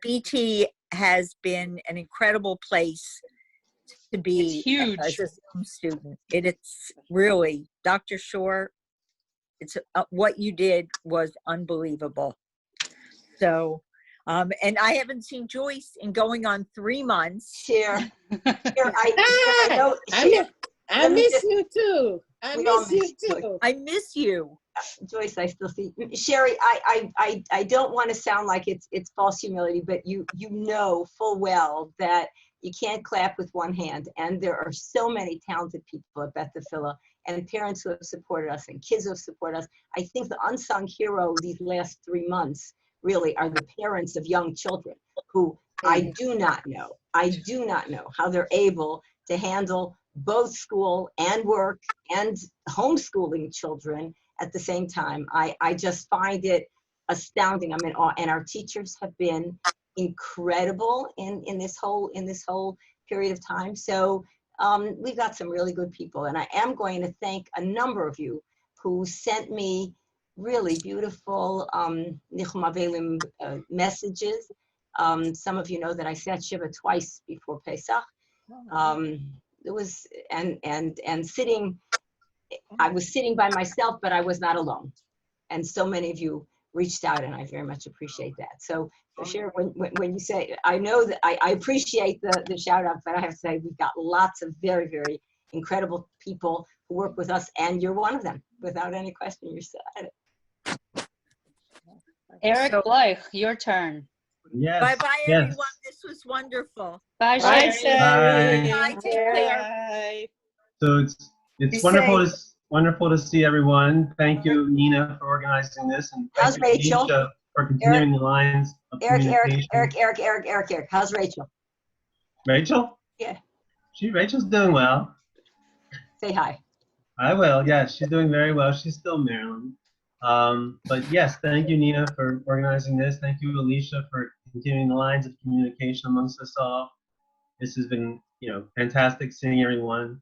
BT has been an incredible place to be. It's huge. As a film student. It's really, Dr. Shore, it's what you did was unbelievable. So, and I haven't seen Joyce in going on 3 months. Sure. I miss you too. I miss you too. I miss you. Joyce, I still see. Sherry, I don't want to sound like it's false humility, but you know full well that you can't clap with one hand. And there are so many talented people at Beth Tefillah, and parents who have supported us and kids who have supported us. I think the unsung hero these last 3 months really are the parents of young children who I do not know how they're able to handle both school and work and homeschooling children at the same time. I just find it astounding. I'm in awe, and our teachers have been incredible in this whole period of time. So we've got some really good people, and I am going to thank a number of you who sent me really beautiful messages. Some of you know that I sat Shiva twice before Pesach. It was and sitting, I was sitting by myself, but I was not alone. And so many of you reached out, and I very much appreciate that. So Sherry, when you say, I know that I appreciate the shout out, but I have to say we've got lots of very, very incredible people who work with us, and you're one of them, without any question. You're said. Eric Bleich, your turn. Yes. Bye-bye, everyone. This was wonderful. Bye, Bye, Sherry. Bye. Take care. So it's wonderful to see everyone. Thank you, Nina, for organizing this, and how's Rachel? Alicia for continuing the lines of communication. Eric. How's Rachel? Rachel? Yeah. Rachel's doing well. Say hi. I will. Yeah, she's doing very well. She's still in Maryland. But yes, thank you, Nina, for organizing this. Thank you, Alicia, for continuing the lines of communication amongst us all. This has been, fantastic seeing everyone.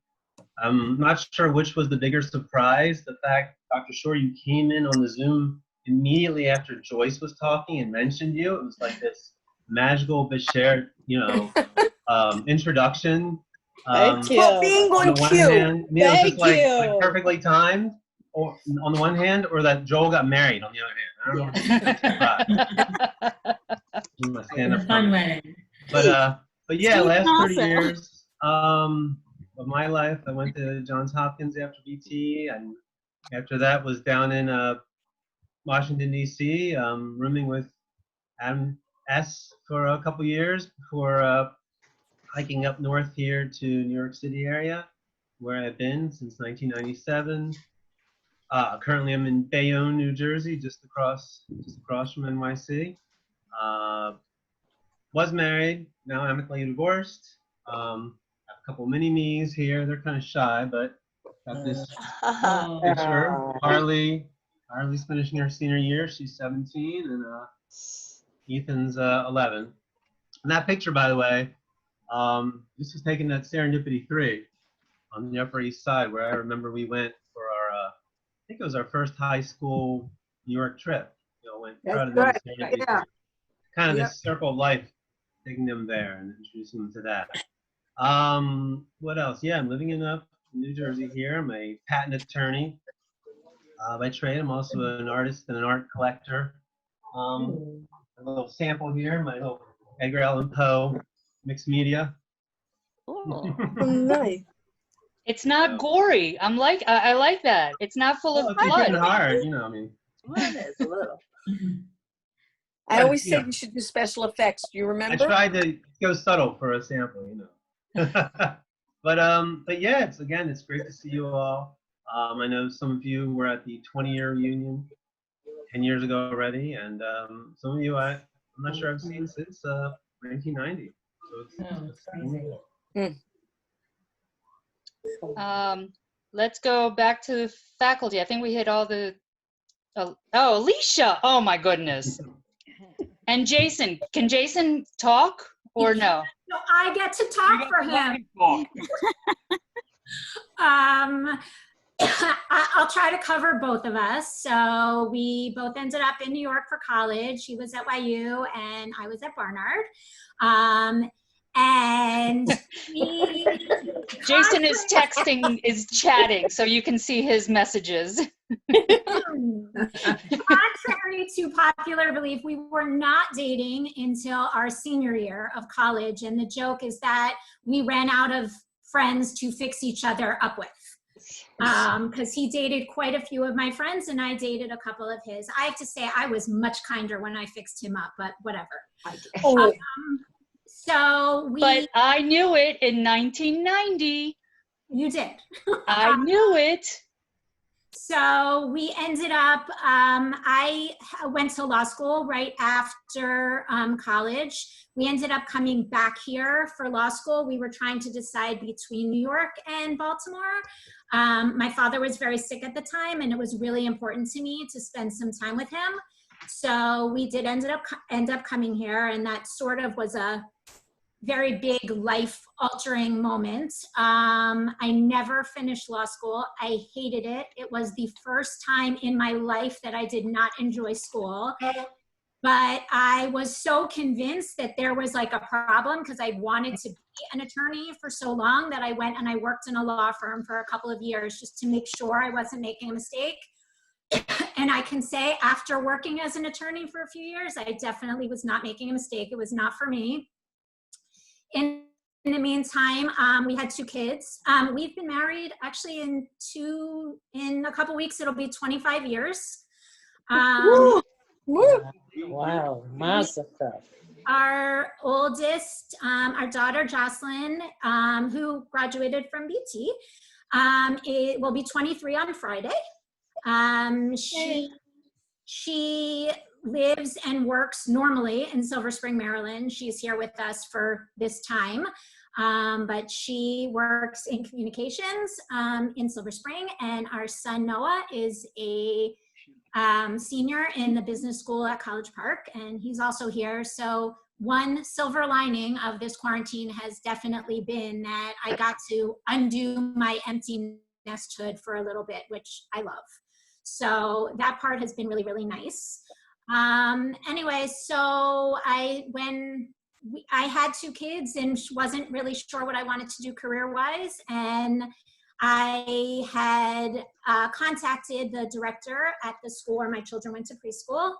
I'm not sure which was the bigger surprise. The fact, Dr. Shore, you came in on the Zoom immediately after Joyce was talking and mentioned you. It was like this magical, shared, introduction. Thank you. For being on the one hand, it was just like perfectly timed. Or on the one hand, or that Joel got married on the other hand. I don't know. My stand-up comment. But yeah, last 30 years of my life, I went to Johns Hopkins after BT, and after that was down in Washington D.C., rooming with Adam S. for a couple years before hiking up north here to New York City area, where I've been since 1997. Currently, I'm in Bayonne, New Jersey, just across from NYC. Was married, now amicably divorced. Have a couple mini-me's here. They're kind of shy, but got this picture. Harley's finishing her senior year. She's 17, and Ethan's 11. And that picture, by the way, this was taken at Serendipity 3 on the Upper East Side, where I remember we went for our, I think it was our first high school New York trip. Went crowded into Serendipity 3. Kind of this circle of life, taking them there and introducing them to that. What else? Yeah, I'm living in New Jersey here. I'm a patent attorney by trade. I'm also an artist and an art collector. A little sample here, my little Edgar Allan Poe mixed media. Nice. It's not gory. I like that. It's not full of blood. It's hard, I mean. Well, it is a little. I always say you should do special effects. Do you remember? I tried to go subtle for a sample, But yeah, it's great to see you all. I know some of you were at the 20-year reunion 10 years ago already, and some of you I'm not sure I've seen since 1990. So it's let's go back to the faculty. I think we hit all the. Oh, Alicia! Oh my goodness. And Jason, can Jason talk or no? No, I get to talk for him. I'll try to cover both of us. So we both ended up in New York for college. He was at YU and I was at Barnard. And Jason is chatting, so you can see his messages. Contrary to popular belief, we were not dating until our senior year of college. And the joke is that we ran out of friends to fix each other up with. Because he dated quite a few of my friends and I dated a couple of his. I have to say I was much kinder when I fixed him up, but whatever. But I knew it in 1990. You did. I knew it. So we ended up, I went to law school right after college. We ended up coming back here for law school. We were trying to decide between New York and Baltimore. My father was very sick at the time and it was really important to me to spend some time with him. So we did end up coming here, and that sort of was a very big life-altering moment. I never finished law school. I hated it. It was the first time in my life that I did not enjoy school. But I was so convinced that there was like a problem because I wanted to be an attorney for so long that I went and I worked in a law firm for a couple of years just to make sure I wasn't making a mistake. And I can say after working as an attorney for a few years, I definitely was not making a mistake. It was not for me. In the meantime, we had 2 kids. We've been married actually in a couple weeks, it'll be 25 years. Wow, massive stuff. Our oldest, our daughter Jocelyn, who graduated from BT, it will be 23 on Friday. She lives and works normally in Silver Spring, Maryland. She's here with us for this time, but she works in communications in Silver Spring, and our son Noah is a senior in the business school at College Park, and he's also here. So one silver lining of this quarantine has definitely been that I got to undo my empty nesthood for a little bit, which I love. So that part has been really, really nice. Anyway, so I had 2 kids and wasn't really sure what I wanted to do career-wise, and I had contacted the director at the school where my children went to preschool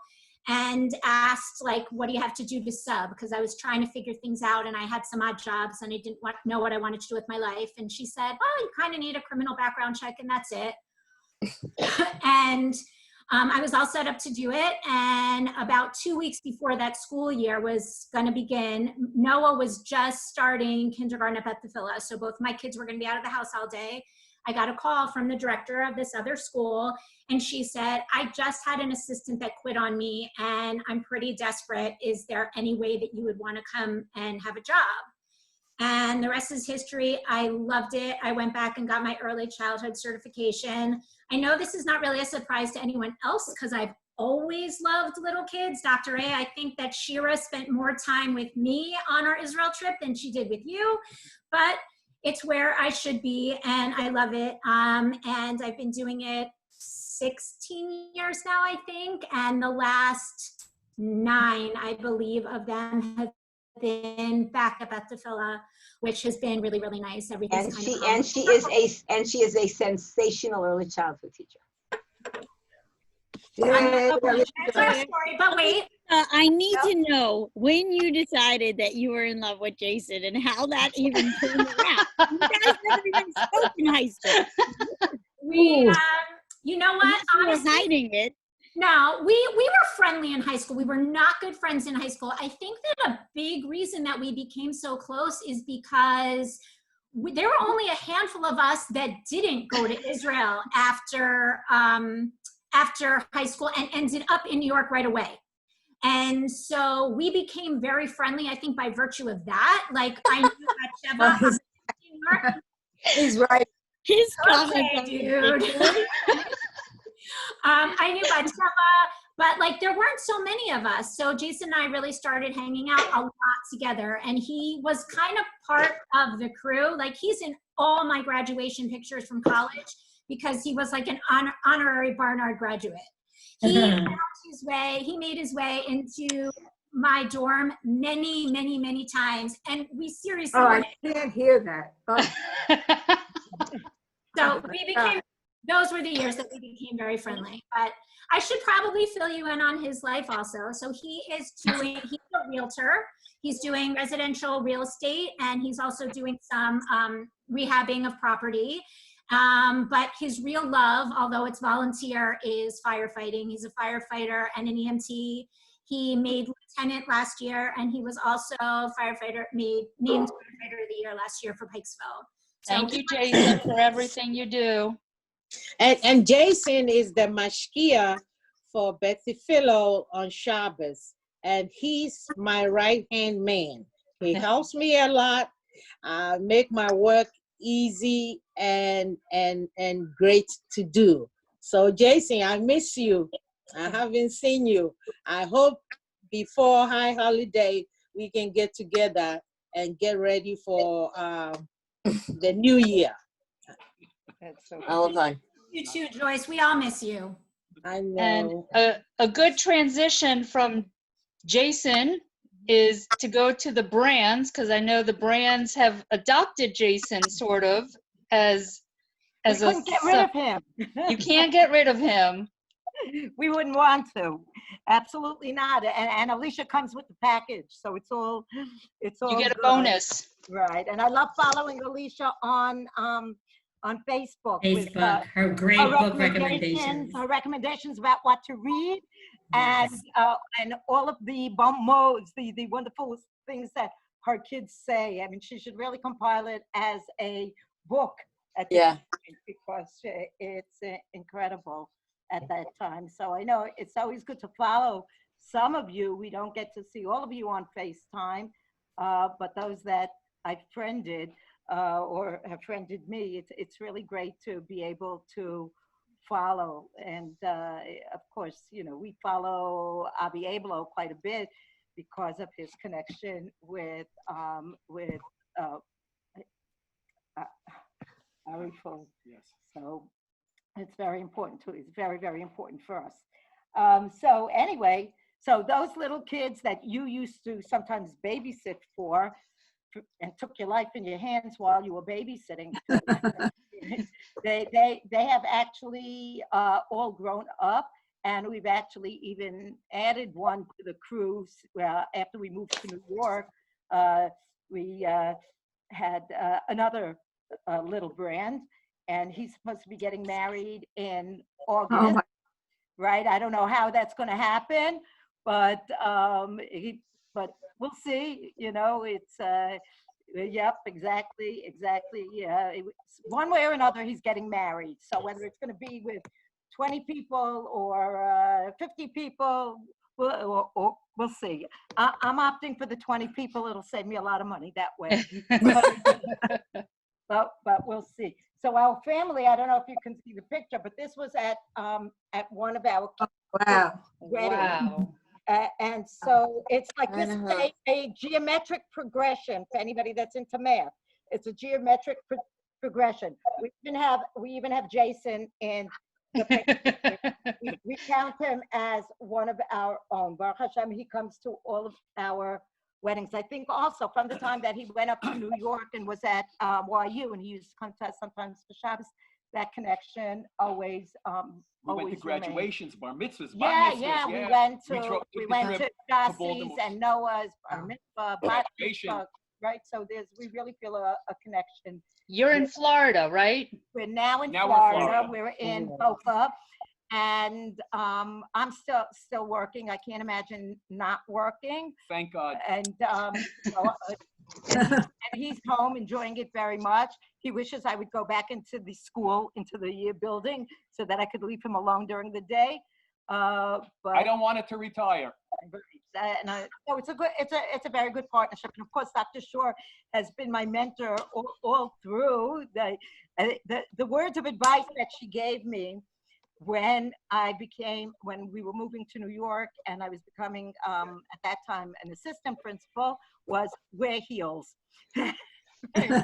and asked, like, what do you have to do to sub? Because I was trying to figure things out and I had some odd jobs and I didn't know what I wanted to do with my life. And she said, well, you kind of need a criminal background check and that's it. And I was all set up to do it. And about 2 weeks before that school year was going to begin, Noah was just starting kindergarten at Beth Villa. So both my kids were going to be out of the house all day. I got a call from the director of this other school, and she said, I just had an assistant that quit on me, and I'm pretty desperate. Is there any way that you would want to come and have a job? And the rest is history. I loved it. I went back and got my early childhood certification. I know this is not really a surprise to anyone else because I've always loved little kids. Dr. A, I think that Shira spent more time with me on our Israel trip than she did with you, but it's where I should be, and I love it. And I've been doing it 16 years now, I think, and the last 9, I believe, of them have been back at Beth Tefillah, which has been really, really nice. Everything's She is a sensational early childhood teacher. That's our story, but wait. I need to know when you decided that you were in love with Jason and how that even turned around. You guys never even spoke in high school. You know what? You were hiding it. No, we were friendly in high school. We were not good friends in high school. I think that a big reason that we became so close is because there were only a handful of us that didn't go to Israel after high school and ended up in New York right away. And so we became very friendly, I think, by virtue of that. Like, I knew that Sheva. He's right. His comment, dude. I knew about Sheva, but like there weren't so many of us. So Jason and I really started hanging out a lot together, and he was kind of part of the crew. Like, he's in all my graduation pictures from college because he was like an honorary Barnard graduate. He found his way, he made his way into my dorm many, many, many times. And we seriously. Oh, I can't hear that. Oh. So we became, those were the years that we became very friendly. But I should probably fill you in on his life also. So he's a realtor. He's doing residential real estate, and he's also doing some rehabbing of property. But his real love, although it's volunteer, is firefighting. He's a firefighter and an EMT. He made lieutenant last year, and he was also named firefighter of the year last year for Pikesville. So, thank you, Jason, for everything you do. And Jason is the mashkia for Betsy Philo on Shabbos, and he's my right-hand man. He helps me a lot, make my work easy and great to do. So Jason, I miss you. I haven't seen you. I hope before High Holiday we can get together and get ready for the new year. That's so all the time. You too, Joyce. We all miss you. I know. And a good transition from Jason is to go to the Brands, because I know the Brands have adopted Jason sort of as We couldn't get rid of him. You can't get rid of him. We wouldn't want to. Absolutely not. And Alicia comes with the package, so it's all You get a good. bonus. Right. And I love following Alicia on Facebook. With, her great book recommendations. Her recommendations about what to read, and all of the bon mots, the wonderful things that her kids say. I mean, she should really compile it as a book at this point, because it's incredible at that time. So I know it's always good to follow some of you. We don't get to see all of you on FaceTime, but those that I've friended or have friended me, it's really great to be able to follow. And of course, you know, we follow Avi Abelo quite a bit because of his connection with Arifo. Yes. So it's very important too. It's very, very important for us. So anyway, so those little kids that you used to sometimes babysit for and took your life in your hands while you were babysitting, they have actually all grown up, and we've actually even added one to the crew. After we moved to New York, we had another little Brand, and he's supposed to be getting married in August, right? I don't know how that's going to happen, but but we'll see. You know, Yep, exactly, exactly. Yeah, one way or another, he's getting married. So whether it's going to be with 20 people or 50 people, we'll see. I'm opting for the 20 people. It'll save me a lot of money that way. But we'll see. So our family, I don't know if you can see the picture, but this was at one of our weddings. Wow. And so it's like this is a geometric progression for anybody that's into math. It's a geometric progression. We even have Jason in the picture. we count him as one of our own. Baruch Hashem, he comes to all of our weddings. I think also from the time that he went up to New York and was at YU, and he used to come to us sometimes for Shabbos, that connection always We went always to graduations, bar mitzvahs, yeah, bat mitzvahs. yeah, we went to Dassi's Baltimore. and Noah's bar mitzvah, bat Graduation. mitzvah, right? So we really feel a connection. You're in Florida, right? We're now in Now we're in Florida. Florida. We're in Boca, and I'm still working. I can't imagine not working. Thank God. And and he's home enjoying it very much. He wishes I would go back into the school, into the building, so that I could leave him alone during the day. But I don't want it to retire. So it's a very good partnership. And of course, Dr. Shore has been my mentor all through. The words of advice that she gave me when we were moving to New York and I was becoming, at that time, an assistant principal, was wear heels. So things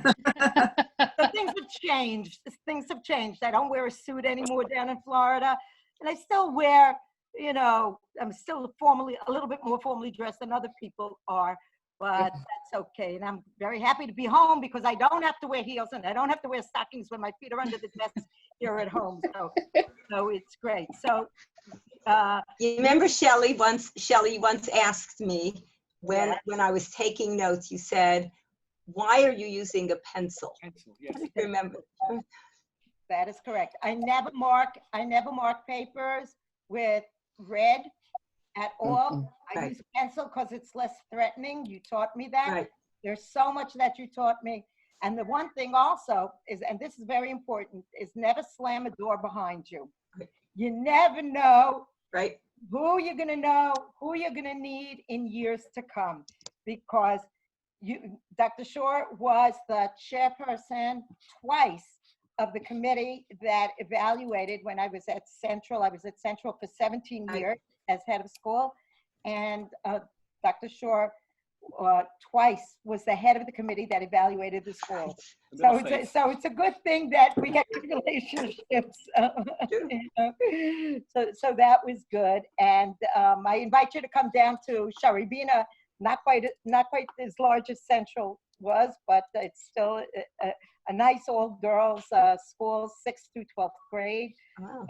have changed. Things have changed. I don't wear a suit anymore down in Florida. And I still wear, I'm still a little bit more formally dressed than other people are, but that's okay. And I'm very happy to be home because I don't have to wear heels and I don't have to wear stockings when my feet are under the desk here at home. So it's great. So you remember Shelley once asked me when I was taking notes, you said, why are you using a pencil? Yes. Remember? That is correct. I never mark papers with red at all. I use pencil because it's less threatening. You taught me that. Right. There's so much that you taught me. And the one thing also is, and this is very important, is never slam a door behind you. You never know who you're going to know, who you're going to need in years to come. Because Dr. Shore was the chairperson twice of the committee that evaluated when I was at Central. I was at Central for 17 years as head of school. And Dr. Shore twice was the head of the committee that evaluated the school. So it's a good thing that we got good relationships. So that was good. And I invite you to come down to Sharibina, not quite as large as Central was, but it's still a nice all girls school, 6th through 12th grade. Wow.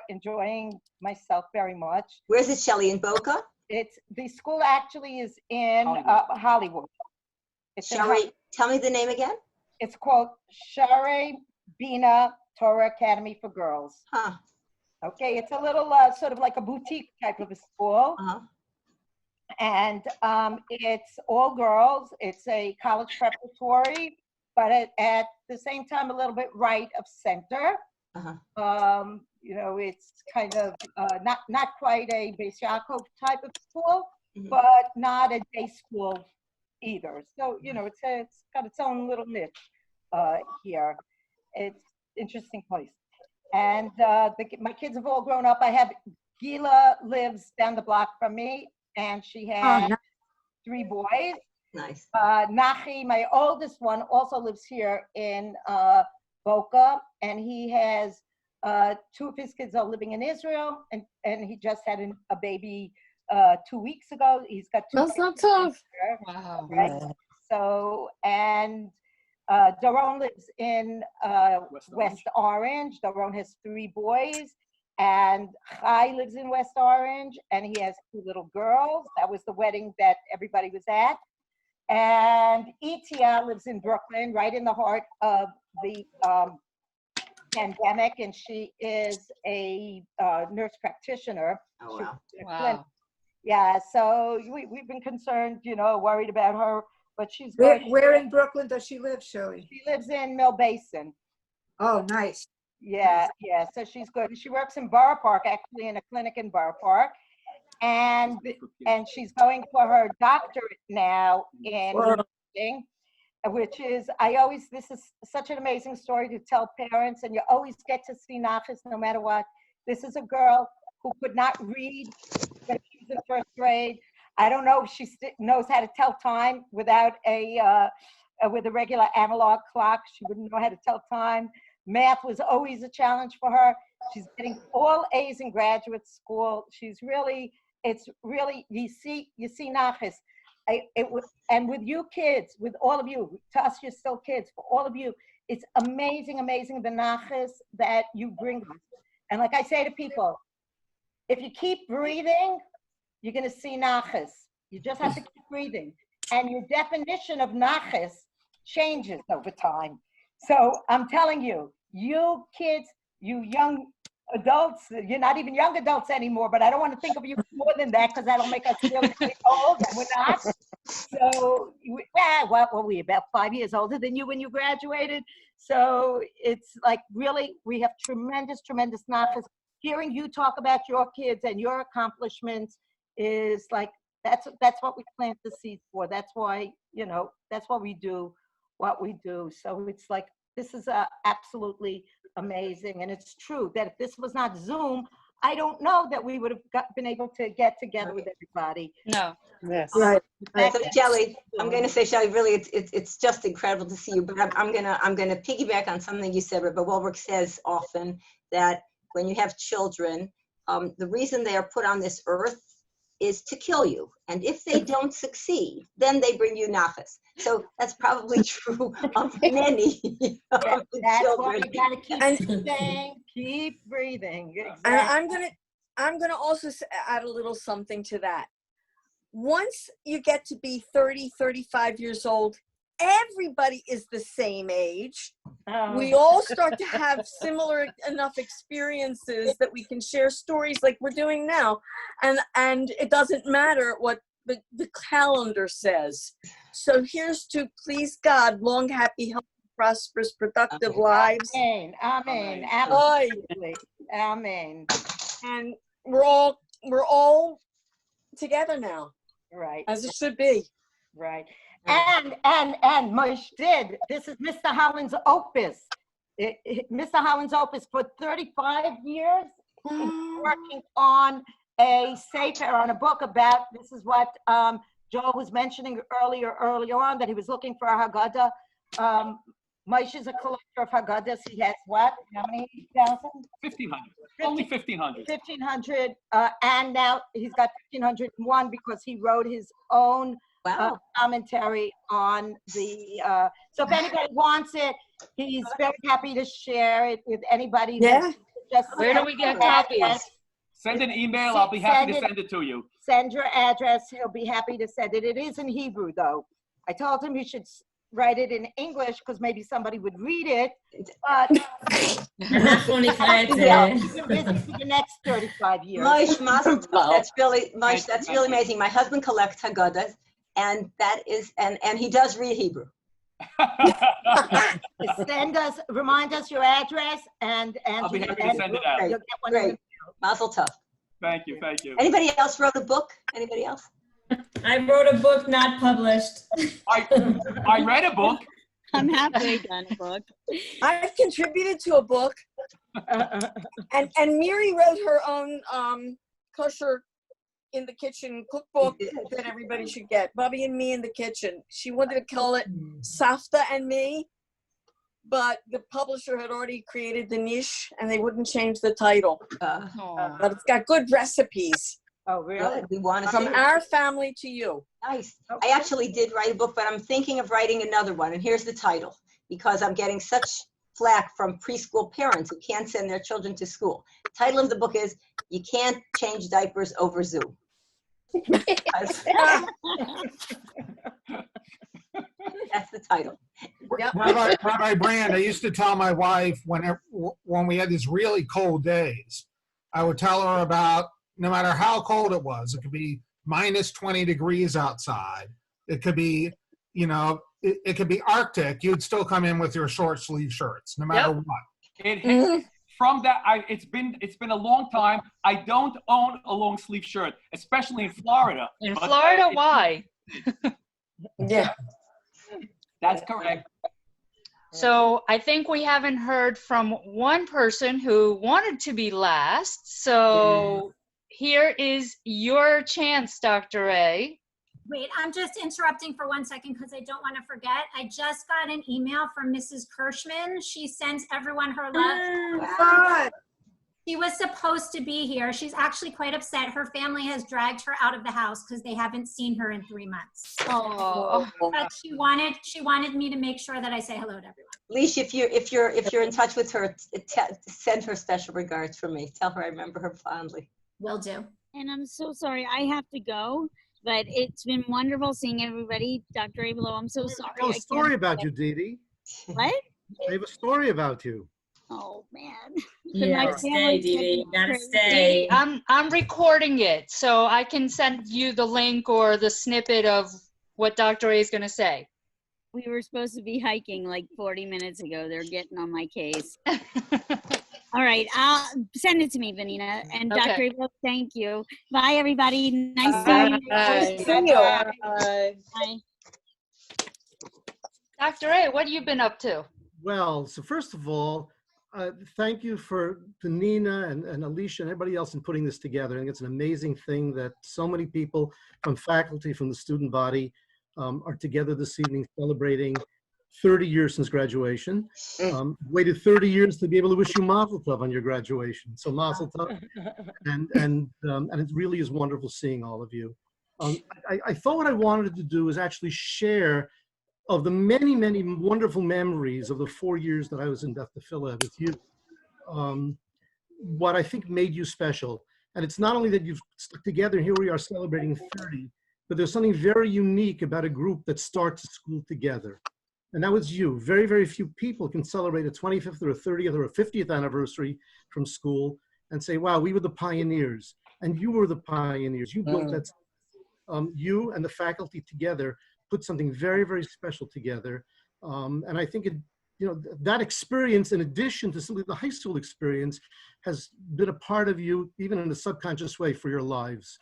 Enjoying myself very much. Where's it, Shelley? In Boca? The school actually is in Hollywood. Shari, tell me the name again. It's called Shari Bina Torah Academy for Girls. Huh. Okay, it's a little sort of like a boutique type of a school. And it's all girls. It's a college preparatory, but at the same time, a little bit right of center. It's kind of not quite a Beis Yaakov type of school, but not a day school either. So, it's got its own little niche here. It's an interesting place. And my kids have all grown up. I have Gila lives down the block from me, and she has 3 boys. Nice. Nachi, my oldest one, also lives here in Boca, and he has 2 of his kids are living in Israel, and he just had a baby 2 weeks ago. He's got 2. That's not tough. Wow. Right? So, and Daron lives in West Orange. Daron has 3 boys, and Chai lives in West Orange, and he has 2 little girls. That was the wedding that everybody was at. And Itia lives in Brooklyn, right in the heart of the pandemic, and she is a nurse practitioner. Oh, wow. Wow. Yeah, so we've been concerned, worried about her, but she's Where, good. where in Brooklyn does she live, Shirley? She lives in Mill Basin. Oh, nice. Yeah, yeah. So she's good. She works in Borough Park, actually in a clinic in Borough Park. And she's going for her doctorate now in nursing, which is, this is such an amazing story to tell parents, and you always get to see Nachas no matter what. This is a girl who could not read when she was in first grade. I don't know if she knows how to tell time without with a regular analog clock. She wouldn't know how to tell time. Math was always a challenge for her. She's getting all A's in graduate school. She's really, it's really, you see Nachas. And with you kids, with all of you, to us, you're still kids, for all of you, it's amazing, amazing the Nachas that you bring us. And like I say to people, if you keep breathing, you're going to see Nachas. You just have to keep breathing. And your definition of Nachas changes over time. So I'm telling you, you kids, you young adults, you're not even young adults anymore, but I don't want to think of you more than that because that'll make us feel really old, and we're not. So, what were we, about 5 years older than you when you graduated? So it's like really, we have tremendous, tremendous Nachas. Hearing you talk about your kids and your accomplishments is like, that's what we plant the seeds for. That's why, that's why we do what we do. So it's like, this is absolutely amazing. And it's true that if this was not Zoom, I don't know that we would have been able to get together with everybody. No. Yes. Right. So Shelley, I'm going to say, Shelley, really, it's just incredible to see you. But I'm gonna piggyback on something you said. Rebbe Walberg says often that when you have children, the reason they are put on this earth is to kill you. And if they don't succeed, then they bring you Nachas. So that's probably true of many of the That's children. why you gotta keep breathing, keep breathing. Exactly. And I'm gonna also add a little something to that. Once you get to be 30, 35 years old, everybody is the same age. Oh. We all start to have similar enough experiences that we can share stories like we're doing now. And it doesn't matter what the calendar says. So here's to, please God, long, happy, healthy, prosperous, productive lives. Amen. Amen. Absolutely. Amen. And we're all together now. Right. As it should be. Right. And Moshe did. This is Mr. Holland's opus. Mr. Holland's opus for 35 years. He's working on a sefer, on a book about, this is what Joel was mentioning earlier on, that he was looking for a Haggadah. Moshe is a collector of Haggadahs. He has what? How many thousand? 1,500. Only 1,500. 1,500. And now he's got 1,501 because he wrote his own commentary on the, so if anybody wants it, he's very happy to share it with anybody. Yeah. Where do we get copies? Send an email. I'll be happy to send it to you. Send your address. He'll be happy to send it. It is in Hebrew, though. I told him he should write it in English because maybe somebody would read it. But for the next 35 years. Moshe, Mazel Tov. That's really amazing. My husband collects Haggadahs, and that is, and he does read Hebrew. Remind us your address, and I'll be happy to send it out. You'll get one. Great. Mazel Tov. Thank you. Anybody else wrote a book? Anybody else? I wrote a book not published. I read a book. I'm halfway done a book. I've contributed to a book. And Miri wrote her own kosher in the kitchen cookbook that everybody should get. Bobby and Me in the Kitchen. She wanted to call it Safta and Me, but the publisher had already created the niche and they wouldn't change the title. But it's got good recipes. Oh, really? We want to From our family to you. Nice. I actually did write a book, but I'm thinking of writing another one. And here's the title, because I'm getting such flack from preschool parents who can't send their children to school. The title of the book is You Can't Change Diapers Over Zoom. That's the title. Rabbi Brand, I used to tell my wife when we had these really cold days, I would tell her about, no matter how cold it was, it could be minus 20 degrees outside. It could be you know, it could be Arctic, you'd still come in with your short sleeve shirts, no matter what. From that, it's been a long time. I don't own a long sleeve shirt, especially in Florida. In Florida, why? Yeah, that's correct. So I think we haven't heard from one person who wanted to be last. So here is your chance, Dr. A. Wait, I'm just interrupting for 1 second because I don't want to forget. I just got an email from Mrs. Kirschman. She sends everyone her love. She was supposed to be here. She's actually quite upset. Her family has dragged her out of the house because they haven't seen her in 3 months. Oh. But she wanted me to make sure that I say hello to everyone. Leash, if you're in touch with her, send her special regards from me. Tell her I remember her fondly. Will do. And I'm so sorry I have to go, but it's been wonderful seeing everybody. Dr. Abelo, I'm so sorry. I have a story about you, Dee Dee. What? I have a story about you. Oh man. You gotta stay, Dee Dee. You gotta stay. I'm recording it, so I can send you the link or the snippet of what Dr. A is going to say. We were supposed to be hiking like 40 minutes ago. They're getting on my case. All right, I'll send it to me, Vanina. And Okay. Dr. Abelo, thank you. Bye, everybody. Nice seeing you. Bye. Bye. Dr. A, what have you been up to? Well, so first of all, thank you to Nina and Alicia and everybody else in putting this together. I think it's an amazing thing that so many people from faculty, from the student body, are together this evening celebrating 30 years since graduation. Waited 30 years to be able to wish you Mazel Tov on your graduation. So Mazel Tov. And it really is wonderful seeing all of you. I thought what I wanted to do is actually share of the many, many wonderful memories of the 4 years that I was in Beth Tefillah with you, what I think made you special. And it's not only that you've stuck together, here we are celebrating 30, but there's something very unique about a group that starts school together. And that was you. Very, very few people can celebrate a 25th or a 30th or a 50th anniversary from school and say, wow, we were the pioneers. And you were the pioneers. You built that. You and the faculty together put something very, very special together. And I think that experience, in addition to simply the high school experience, has been a part of you, even in a subconscious way, for your lives.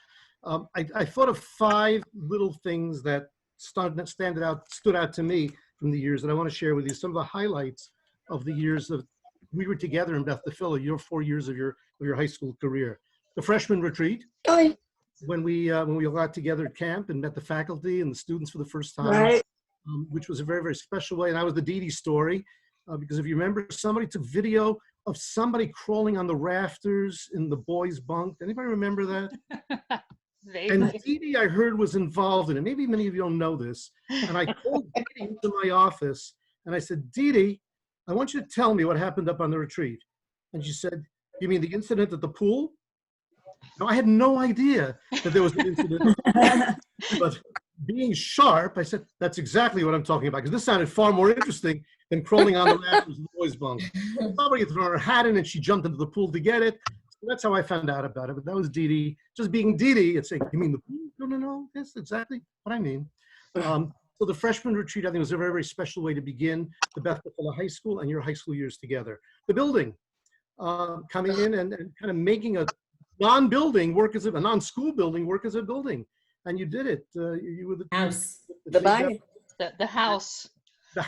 I thought of 5 little things that stood out to me from the years that I want to share with you. Some of the highlights of the years that we were together in Beth Tefillah, your 4 years of your high school career. The freshman retreat. When we all got together at camp and met the faculty and the students for the first time, which was a very, very special way. And that was the Dee Dee story, because if you remember, somebody took video of somebody crawling on the rafters in the boys' bunk. Anybody remember that? And Dee Dee, I heard, was involved in it. Maybe many of you don't know this. And I called Dee Dee into my office and I said, Dee Dee, I want you to tell me what happened up on the retreat. And she said, you mean the incident at the pool? No, I had no idea that there was an incident. But being sharp, I said, that's exactly what I'm talking about, because this sounded far more interesting than crawling on the rafters of the boys' bunk. Somebody had thrown her hat in and she jumped into the pool to get it. So that's how I found out about it. But that was Dee Dee, just being Dee Dee and saying, you mean the pool? No, that's exactly what I mean. So the freshman retreat, I think, was a very, very special way to begin the Beth Tefillah High School and your high school years together. The building, coming in and kind of making a non-building work as a non-school building work as a building, and you did it. You were the house. The house. The house. The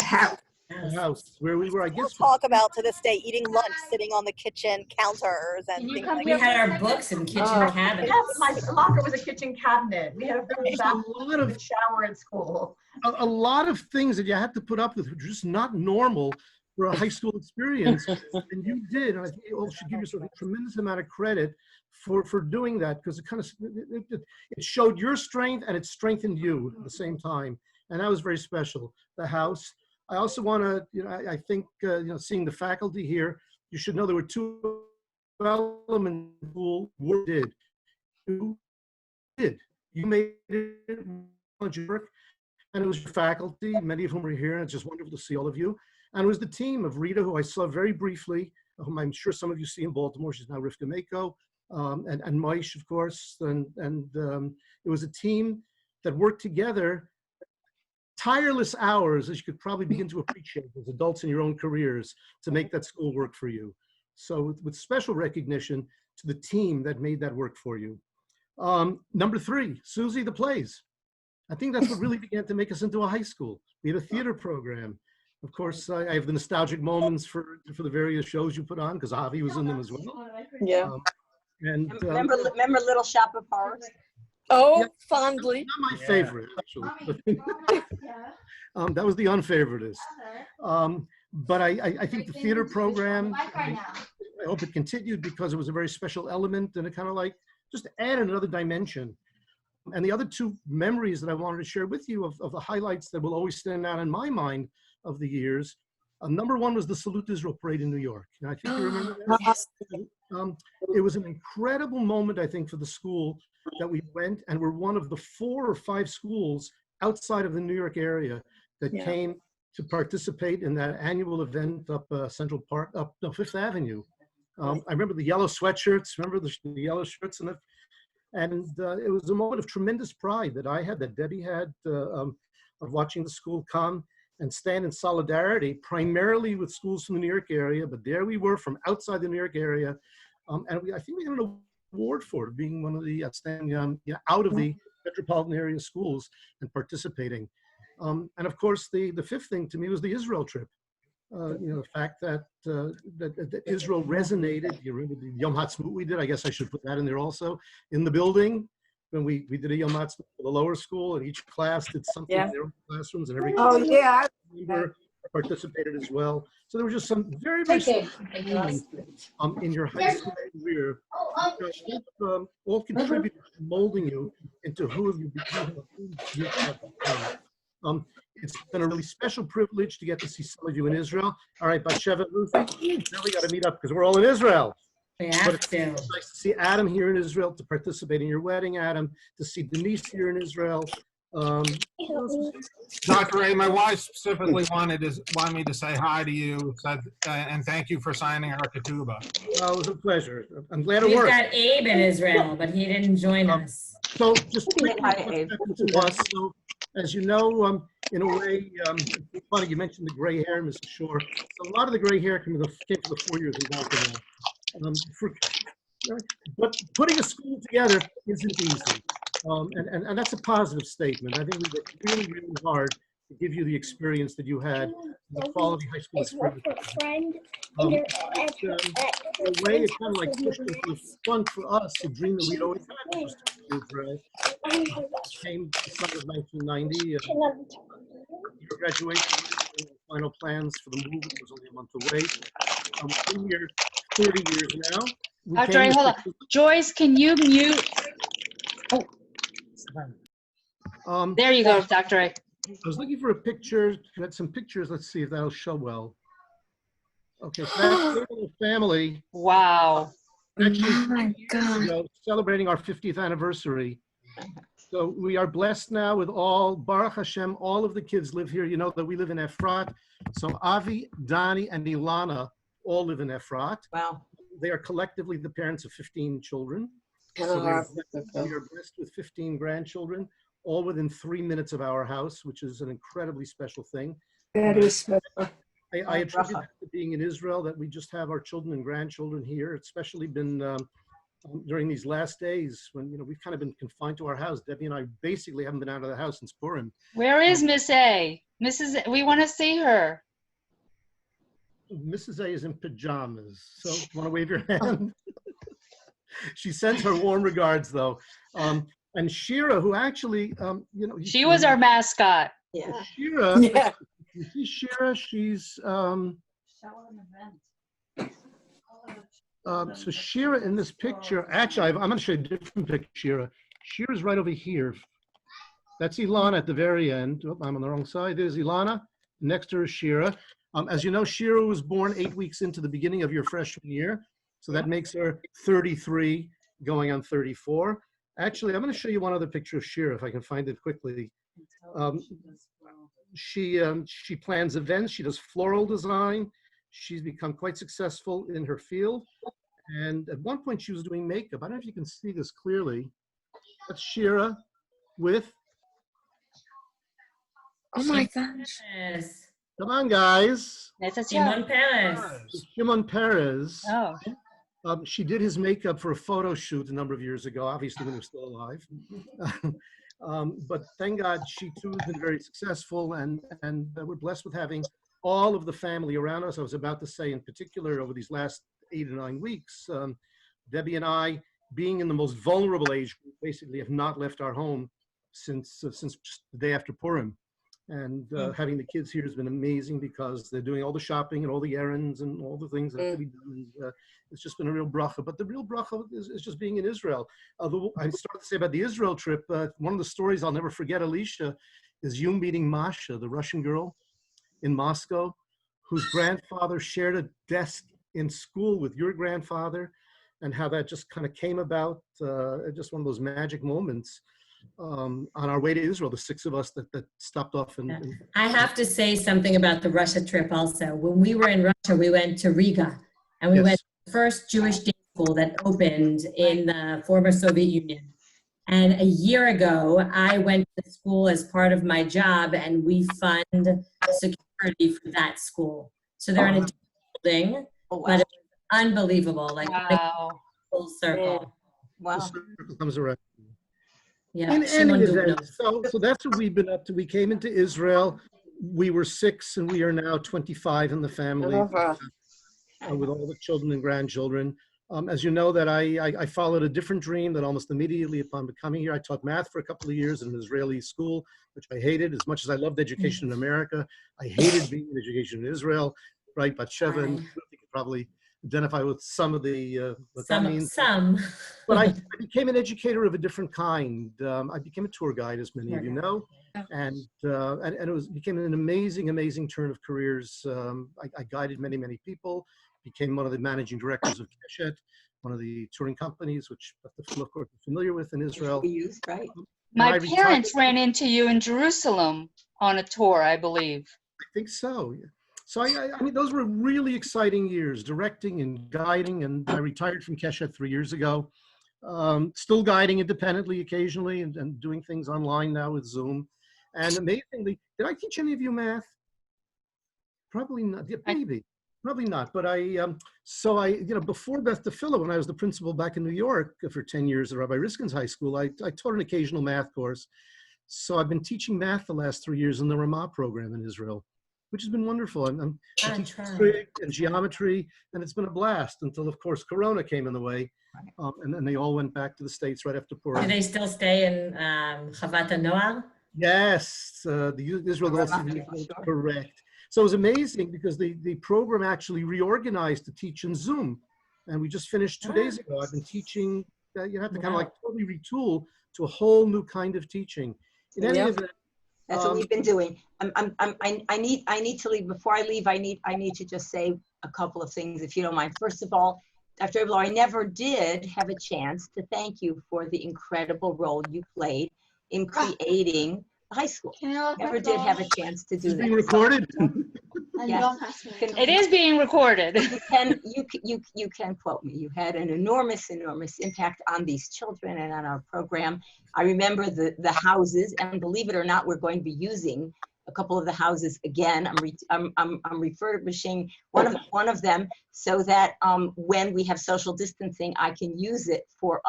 house. The house where we were. I guess. Talk about to this day eating lunch, sitting on the kitchen counters, and things like we had our books in kitchen cabinets. My locker was a kitchen cabinet. We had a bathroom shower at school. A lot of things that you had to put up with were just not normal for a high school experience, and you did. And I think you should give yourself a tremendous amount of credit for doing that, because it showed your strength and it strengthened you at the same time, and that was very special. The house. I also want to, I think, seeing the faculty here, you should know there were 2 elements who did. You did. You made it work, and it was your faculty, many of whom are here, and it's just wonderful to see all of you. And it was the team of Rita, who I saw very briefly, whom I'm sure some of you see in Baltimore. She's now Rivka Mako, and Maish, of course. And it was a team that worked together tireless hours, as you could probably begin to appreciate as adults in your own careers, to make that school work for you. So with special recognition to the team that made that work for you. Number 3, Susie, the plays. I think that's what really began to make us into a high school. We had a theater program. Of course, I have the nostalgic moments for the various shows you put on, because Avi was in them as well. Yeah. Remember Little Shop of Horrors? Oh, yeah, fondly. Not my favorite, actually. That was the unfavoritist. But I think the theater program, I hope it continued because it was a very special element and it kind of like just added another dimension. And the other 2 memories that I wanted to share with you of the highlights that will always stand out in my mind of the years. Number 1 was the Salute Israel Parade in New York. And I think you remember that. It was an incredible moment, I think, for the school that we went and were one of the 4 or 5 schools outside of the New York area that came to participate in that annual event up Central Park, up Fifth Avenue. I remember the yellow sweatshirts, remember the yellow shirts, and it was a moment of tremendous pride that I had, that Debbie had, of watching the school come and stand in solidarity, primarily with schools from the New York area, but there we were from outside the New York area. And I think we got an award for it, being one of the outstanding, out of the metropolitan area schools and participating. And of course, the 5th thing to me was the Israel trip. The fact that Israel resonated. You remember the Yom Ha'atzmaut we did? I guess I should put that in there also. In the building, when we did a Yom Ha'atzmaut for the lower school, and each class did something in their own classrooms, and every member participated as well. So there were just some very, very special moments in your high school career, all contributed to molding you into who you become. It's been a really special privilege to get to see some of you in Israel. All right, Batsheva, Ruthie, now we got to meet up because we're all in Israel. We have to. It's nice to see Adam here in Israel, to participate in your wedding, Adam, to see Denise here in Israel. Dr. A, my wife specifically wanted me to say hi to you and thank you for signing our ketubah. Well, it was a pleasure. I'm glad it We've worked. got Abe in Israel, but he didn't join us. So just quickly to us. So, as you know, in a way, it's funny you mentioned the gray hair, Mrs. Shore. So a lot of the gray hair came from the 4 years in Baltimore. But putting a school together isn't easy. And that's a positive statement. I think we worked really, really hard to give you the experience that you had, the quality high school experience. In a way, it kind of like pushed into the front for us, a dream that we'd always had, which was to move Israel. Came the summer of 1990, your graduation, final plans for the move was only a month away. We've been here 30 years now. Dr. A, hold on. Joyce, can you mute? Oh. There you go, Dr. A. I was looking for a picture. You had some pictures. Let's see if that'll show well. Okay, so that's the family. Wow. Actually, Oh my God. Celebrating our 50th anniversary. So we are blessed now with all, Baruch Hashem, all of the kids live here. You know that we live in Efrat. So Avi, Dani, and Ilana all live in Efrat. Wow. They are collectively the parents of 15 children. So we are blessed with 15 grandchildren, all within 3 minutes of our house, which is an incredibly special thing. That is special. I attribute that to being in Israel, that we just have our children and grandchildren here. It's especially been during these last days when, we've kind of been confined to our house. Debbie and I basically haven't been out of the house since Purim. Where is Miss A? Mrs. A, we want to see her. Mrs. A is in pajamas. So want to wave your hand? She sends her warm regards, though. And Shira, who actually, she was our mascot. Yeah. Shira, yeah. You see Shira, she's, so Shira in this picture, actually, I'm going to show you a different picture, Shira. Shira's right over here. That's Ilana at the very end. Oh, I'm on the wrong side. There's Ilana. Next to her is Shira. As you know, Shira was born 8 weeks into the beginning of your freshman year. So that makes her 33, going on 34. Actually, I'm going to show you one other picture of Shira, if I can find it quickly. She plans events. She does floral design. She's become quite successful in her field. And at one point, she was doing makeup. I don't know if you can see this clearly. That's Shira with Oh my gosh. Yes. Come on, guys. Simon Perez. Shimon Perez. Oh. She did his makeup for a photo shoot a number of years ago, obviously when he was still alive. But thank God she too has been very successful, and we're blessed with having all of the family around us. I was about to say, in particular, over these last 8 or 9 weeks, Debbie and I, being in the most vulnerable age group, basically have not left our home since just the day after Purim. And having the kids here has been amazing because they're doing all the shopping and all the errands and all the things that have to be done. And, it's just been a real bracha. But the real bracha is just being in Israel. Although I started to say about the Israel trip, one of the stories I'll never forget, Alicia, is you meeting Masha, the Russian girl in Moscow, whose grandfather shared a desk in school with your grandfather, and how that just kind of came about, just one of those magic moments. On our way to Israel, the 6 of us that stopped off. I have to say something about the Russia trip also. When we were in Russia, we went to Riga, and we went to the first Jewish day school that opened in the former Soviet Union. And a year ago, I went to school as part of my job, and we fund security for that school. So they're in a building, but it was unbelievable, like full circle. The circle comes around. Yeah, In any event, so that's what we've been up to. We came into Israel. We were 6, and we are now 25 in the family, with all the children and grandchildren. As you know, that I followed a different dream that almost immediately upon becoming here, I taught math for a couple of years in an Israeli school, which I hated. As much as I loved education in America, I hated being in education in Israel, right? But Sheva and you could probably identify with some of the what that means. But I became an educator of a different kind. I became a tour guide, as many of you know, and it became an amazing turn of careers. I guided many people. Became one of the managing directors of Keshet, one of the touring companies, which of course is familiar with in Israel. Right. My parents ran into you in Jerusalem on a tour, I believe. I think so. So I mean, those were really exciting years, directing and guiding, and I retired from Keshet 3 years ago. Still guiding independently occasionally and doing things online now with Zoom. And amazingly, did I teach any of you math? Probably not, yeah, maybe. Probably not, but before Beth Tefillah, when I was the principal back in New York for 10 years at Rabbi Riskin's high school, I taught an occasional math course. So I've been teaching math the last 3 years in the Ramah program in Israel, which has been wonderful. I'm teaching trig and geometry, and it's been a blast until, of course, Corona came in the way, and then they all went back to the States right after Purim. Do they still stay in Chavat HaNoar? Yes, the Israel Golf correct. So it was amazing because the program actually reorganized to teach in Zoom. And we just finished 2 days ago. I've been teaching, you have to kind of like totally retool to a whole new kind of teaching. In any event, that's what we've been doing. I need to leave. Before I leave, I need to just say a couple of things, if you don't mind. First of all, Dr. Abel, I never did have a chance to thank you for the incredible role you played in creating high school. Never did have a chance to do that. Being recorded. Yes. It is being recorded. You can quote me. You had an enormous impact on these children and on our program. I remember the houses, and believe it or not, we're going to be using a couple of the houses again. I'm refurbishing one of them so that when we have social distancing, I can use it for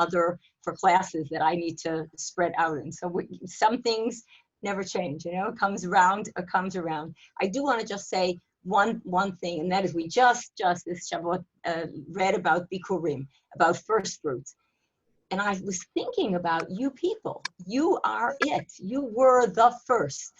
classes that I need to spread out in. So some things never change, you know, it comes around. I do want to just say one thing, and that is we just this Shavuot read about Bikurim, about first fruits. And I was thinking about you people. You are it. You were the first,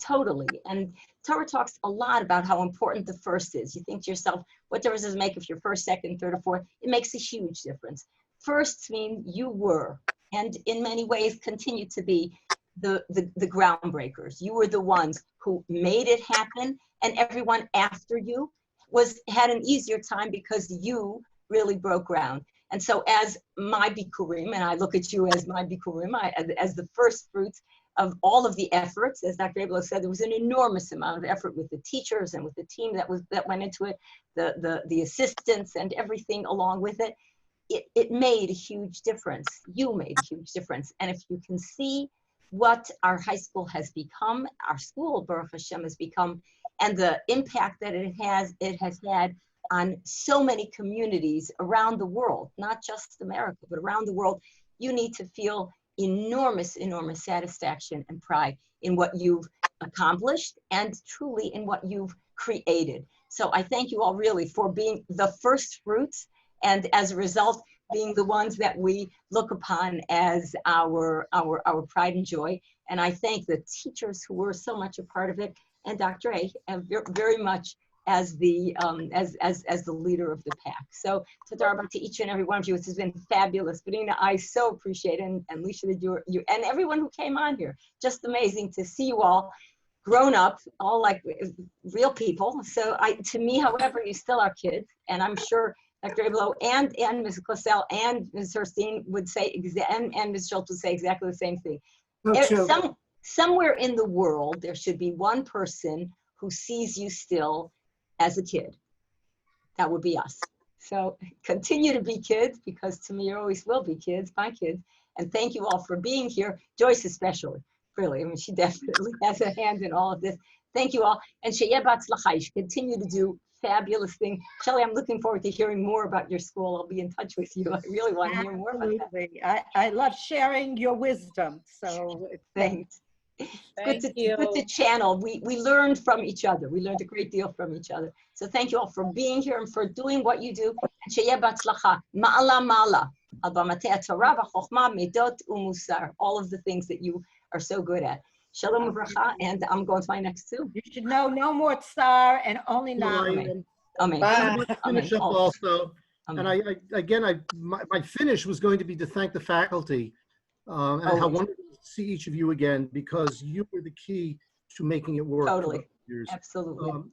totally. And Torah talks a lot about how important the first is. You think to yourself, what difference does it make if you're first, second, third, or fourth? It makes a huge difference. Firsts mean you were, and in many ways continue to be, the groundbreakers. You were the ones who made it happen, and everyone after you had an easier time because you really broke ground. And so as my Bikurim, and I look at you as my Bikurim, as the first fruits of all of the efforts, as Dr. Abel said, there was an enormous amount of effort with the teachers and with the team that went into it, the assistants and everything along with it. It made a huge difference. You made a huge difference. And if you can see what our high school has become, our school, Baruch Hashem, has become, and the impact that it has had on so many communities around the world, not just America, but around the world. You need to feel enormous, enormous satisfaction and pride in what you've accomplished and truly in what you've created. So I thank you all really for being the first fruits, and as a result, being the ones that we look upon as our pride and joy. And I thank the teachers who were so much a part of it, and Dr. A very much as the leader of the pack. So Tadar Rabba to each and every one of you. This has been fabulous. Benina, I so appreciate it, and Lisha, that you and everyone who came on here. Just amazing to see you all grown up, all like real people. So to me, however, you still are kids, and I'm sure Dr. Abelo and Ms. Cosell and Ms. Herstein would say, and Ms. Schultz would say exactly the same thing. Somewhere in the world, there should be one person who sees you still as a kid. That would be us. So continue to be kids, because to me, you always will be kids, my kids. And thank you all for being here. Joyce especially, really. I mean, she definitely has a hand in all of this. Thank you all. And Sheyeh Batzlachai, continue to do fabulous thing. Shelley, I'm looking forward to hearing more about your school. I'll be in touch with you. I really want to hear more about that. I love sharing your wisdom. So thanks. It's good to channel. We learned from each other. We learned a great deal from each other. So thank you all for being here and for doing what you do. And sheyeh batzlacha, ma'ala ma'ala, al bamatei Torah v'chochma, midot u'musar. All of the things that you are so good at. Shalom uvracha, and I'm going to my next two. You should know no more tsar and only Amen. Amen. I want to finish up also. Amen. And my finish was going to be to thank the faculty and how wonderful to see each of you again, because you were the key to making it work. Totally. Years. Absolutely.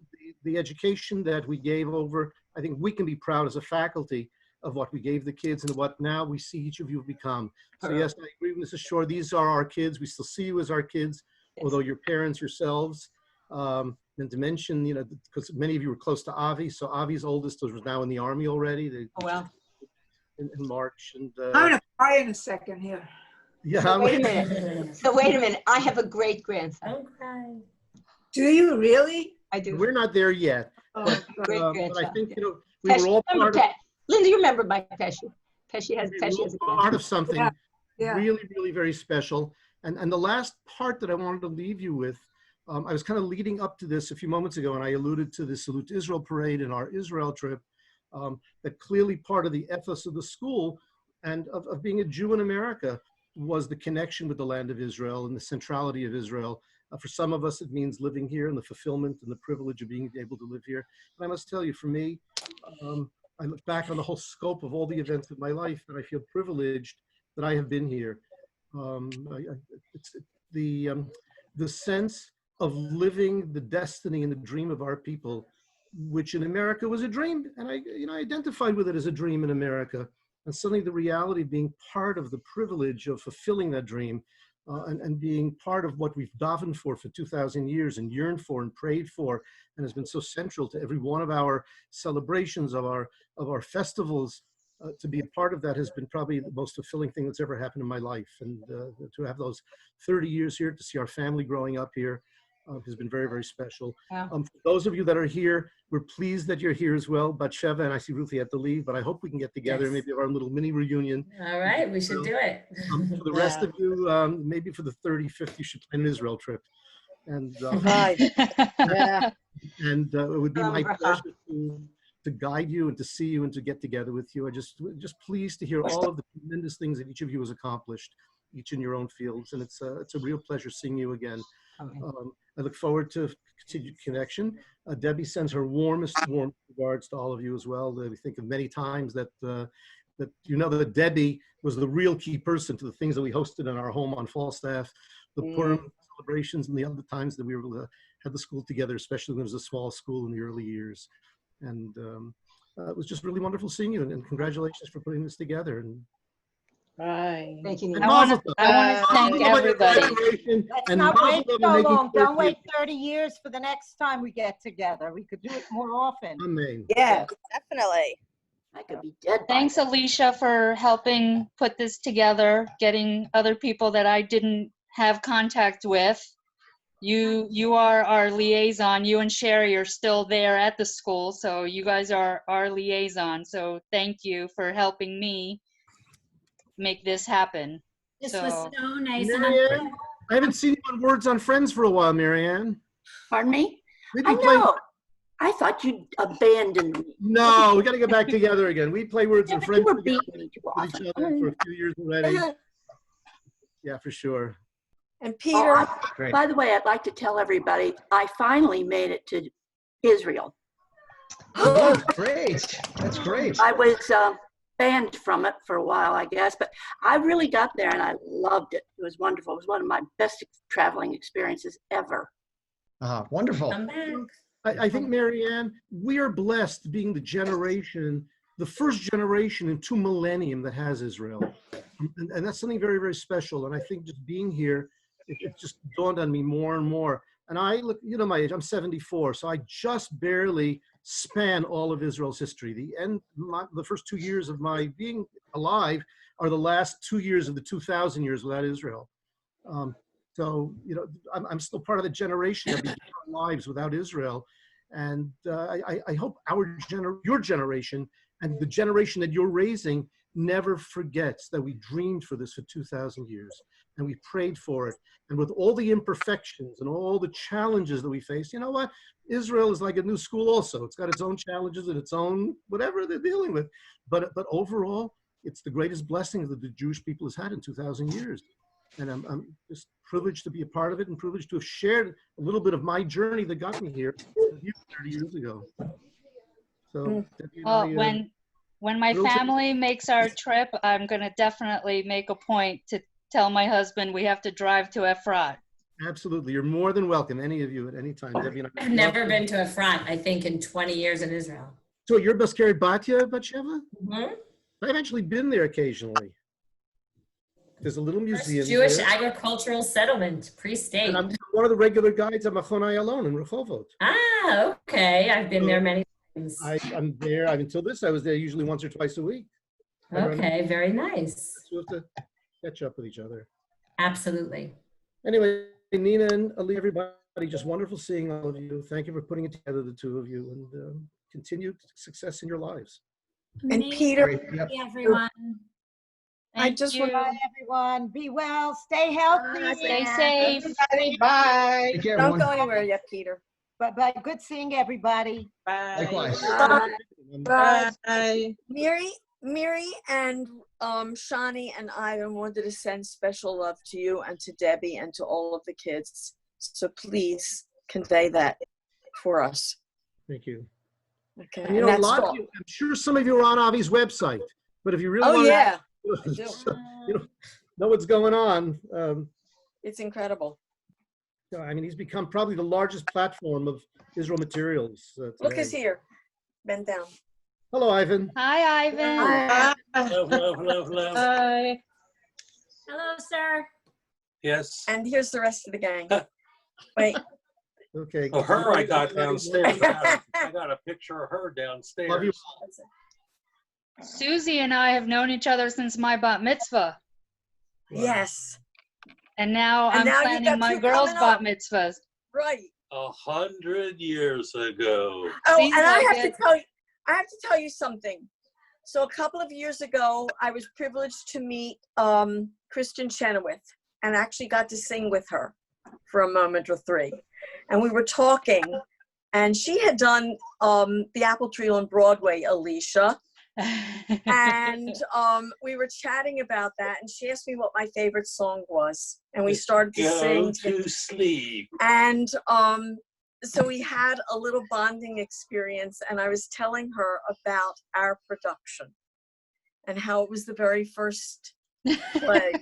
The education that we gave over, I think we can be proud as a faculty of what we gave the kids and what now we see each of you become. So yes, I agree with Mrs. Shore. These are our kids. We still see you as our kids, although you're parents yourselves. And to mention, you know, because many of you were close to Avi. So Avi's oldest was now in the Army already. In March. And I'm going to cry in a second here. Yeah. So wait a minute. So wait a minute. I have a great grandson. Okay. Do you really? I do. We're not there yet. But I think, you know, we were all part of, Linda, you remember my Pesci. Pesci has a part of something Yeah. really, really very special. And the last part that I wanted to leave you with, I was kind of leading up to this a few moments ago, and I alluded to the Salute to Israel parade and our Israel trip, that clearly part of the ethos of the school and of being a Jew in America was the connection with the land of Israel and the centrality of Israel. For some of us, it means living here and the fulfillment and the privilege of being able to live here. And I must tell you, for me, I look back on the whole scope of all the events of my life, and I feel privileged that I have been here. It's the sense of living the destiny and the dream of our people, which in America was a dream, and I identified with it as a dream in America. And suddenly the reality of being part of the privilege of fulfilling that dream and being part of what we've davened for 2,000 years and yearned for and prayed for, and has been so central to every one of our celebrations, of our festivals. To be a part of that has been probably the most fulfilling thing that's ever happened in my life. And to have those 30 years here, to see our family growing up here, has been very, very special. For those of you that are here, we're pleased that you're here as well. Batsheva and I see Ruthie had to leave, but I hope we can get together, Yes. maybe have our little mini reunion. All right, we should do it. For the rest of you, maybe for the 35th, you should plan an Israel trip. And, and it would be my pleasure to guide you and to see you and to get together with you. I just pleased to hear all of the tremendous things that each of you has accomplished, each in your own fields. And it's a real pleasure seeing you again. I look forward to continued connection. Debbie sends her warmest regards to all of you as well. We think of many times that that Debbie was the real key person to the things that we hosted in our home on Falstaff, the Purim celebrations, and the other times that we were able to have the school together, especially when it was a small school in the early years. And it was just really wonderful seeing you, and congratulations for putting this together. And right. Thank you. I want to thank everybody. Let's not wait so long. Don't wait 30 years for the next time we get together. We could do it more often. Amen. Yeah, definitely. I could be dead. Thanks, Alicia, for helping put this together, getting other people that I didn't have contact with. You are our liaison. You and Sherry are still there at the school, so you guys are our liaison. So thank you for helping me make this happen. This was so nice. And Marianne, I haven't seen you on Words on Friends for a while, Marianne. Pardon me? We I didn't play. know. I thought you abandoned me. No, we got to get back together again. We play Words on but Friends you were together beating me too with each often. other for a few years already. Yeah, for sure. And Peter. Great. By the way, I'd like to tell everybody I finally made it to Israel. Oh, that's great. That's great. I was banned from it for a while, I guess, but I really got there and I loved it. It was wonderful. It was one of my best traveling experiences ever. Wonderful. I think, Marianne, we are blessed being the first generation in 2 millennium that has Israel. And that's something very, very special. And I think just being here, it just dawned on me more and more. And I look, you know, my age, I'm 74, so I just barely span all of Israel's history. The first 2 years of my being alive are the last 2 years of the 2,000 years without Israel. So, you know, I'm still part of the generation that began our lives without Israel. And I hope your generation and the generation that you're raising never forgets that we dreamed for this for 2,000 years and we prayed for it. And with all the imperfections and all the challenges that we face, you know what? Israel is like a new school also. It's got its own challenges and its own whatever they're dealing with. But overall, it's the greatest blessing that the Jewish people has had in 2,000 years. And I'm just privileged to be a part of it and privileged to have shared a little bit of my journey that got me here 30 years ago. So, well, when my family makes our trip, I'm going to definitely make a point to tell my husband we have to drive to Efrat. Absolutely. You're more than welcome, any of you at any time. Debbie and I I've never been to Efrat, I think, in 20 years in Israel. So you're Baskeret Batya, Batsheva? Mm-hmm. I've actually been there occasionally. There's a little museum Jewish there. agricultural settlement, pre-state. And I'm one of the regular guides at Machon Ayalon in Rehovot. Ah, okay. I've been there many times. I'm there. Until this, I was there usually once or twice a week. Okay, very nice. So we have to catch up with each other. Absolutely. Anyway, Nina and Ali, everybody, just wonderful seeing all of you. Thank you for putting it together, the two of you, and continued success in your lives. And Peter, everyone. I just want Bye, everyone. Be well. Stay healthy. Stay safe. Everybody, bye. Take care, don't everyone. go anywhere yet, Peter. But good seeing everybody. Bye. Likewise. Bye. Miri and Shani and Ivan wanted to send special love to you and to Debbie and to all of the kids. So please convey that for us. Thank you. Okay. And you know, a lot of you, I'm sure some of you are on Avi's website, but if you really want yeah. to know what's going on, It's incredible. I mean, he's become probably the largest platform of Israel materials. Look who's here. Bend down. Hello, Ivan. Hi, Ivan. Hi. Hello. Hi. Hello, sir. Yes. And here's the rest of the gang. Wait. Okay. Oh, her I got downstairs. I got a picture of her downstairs. Susie and I have known each other since my bat mitzvah. Yes. And now And I'm now you planning got my two girls' coming bat up. mitzvahs. Right. 100 years ago. Oh, Seems and like I have it. to tell you something. So a couple of years ago, I was privileged to meet Kristen Chenoweth and actually got to sing with her for a moment or three. And we were talking, and she had done the Apple Tree on Broadway, Alicia. And we were chatting about that, and she asked me what my favorite song was, and we started to sing. Go to sleep. And so we had a little bonding experience, and I was telling her about our production and how it was the very first play.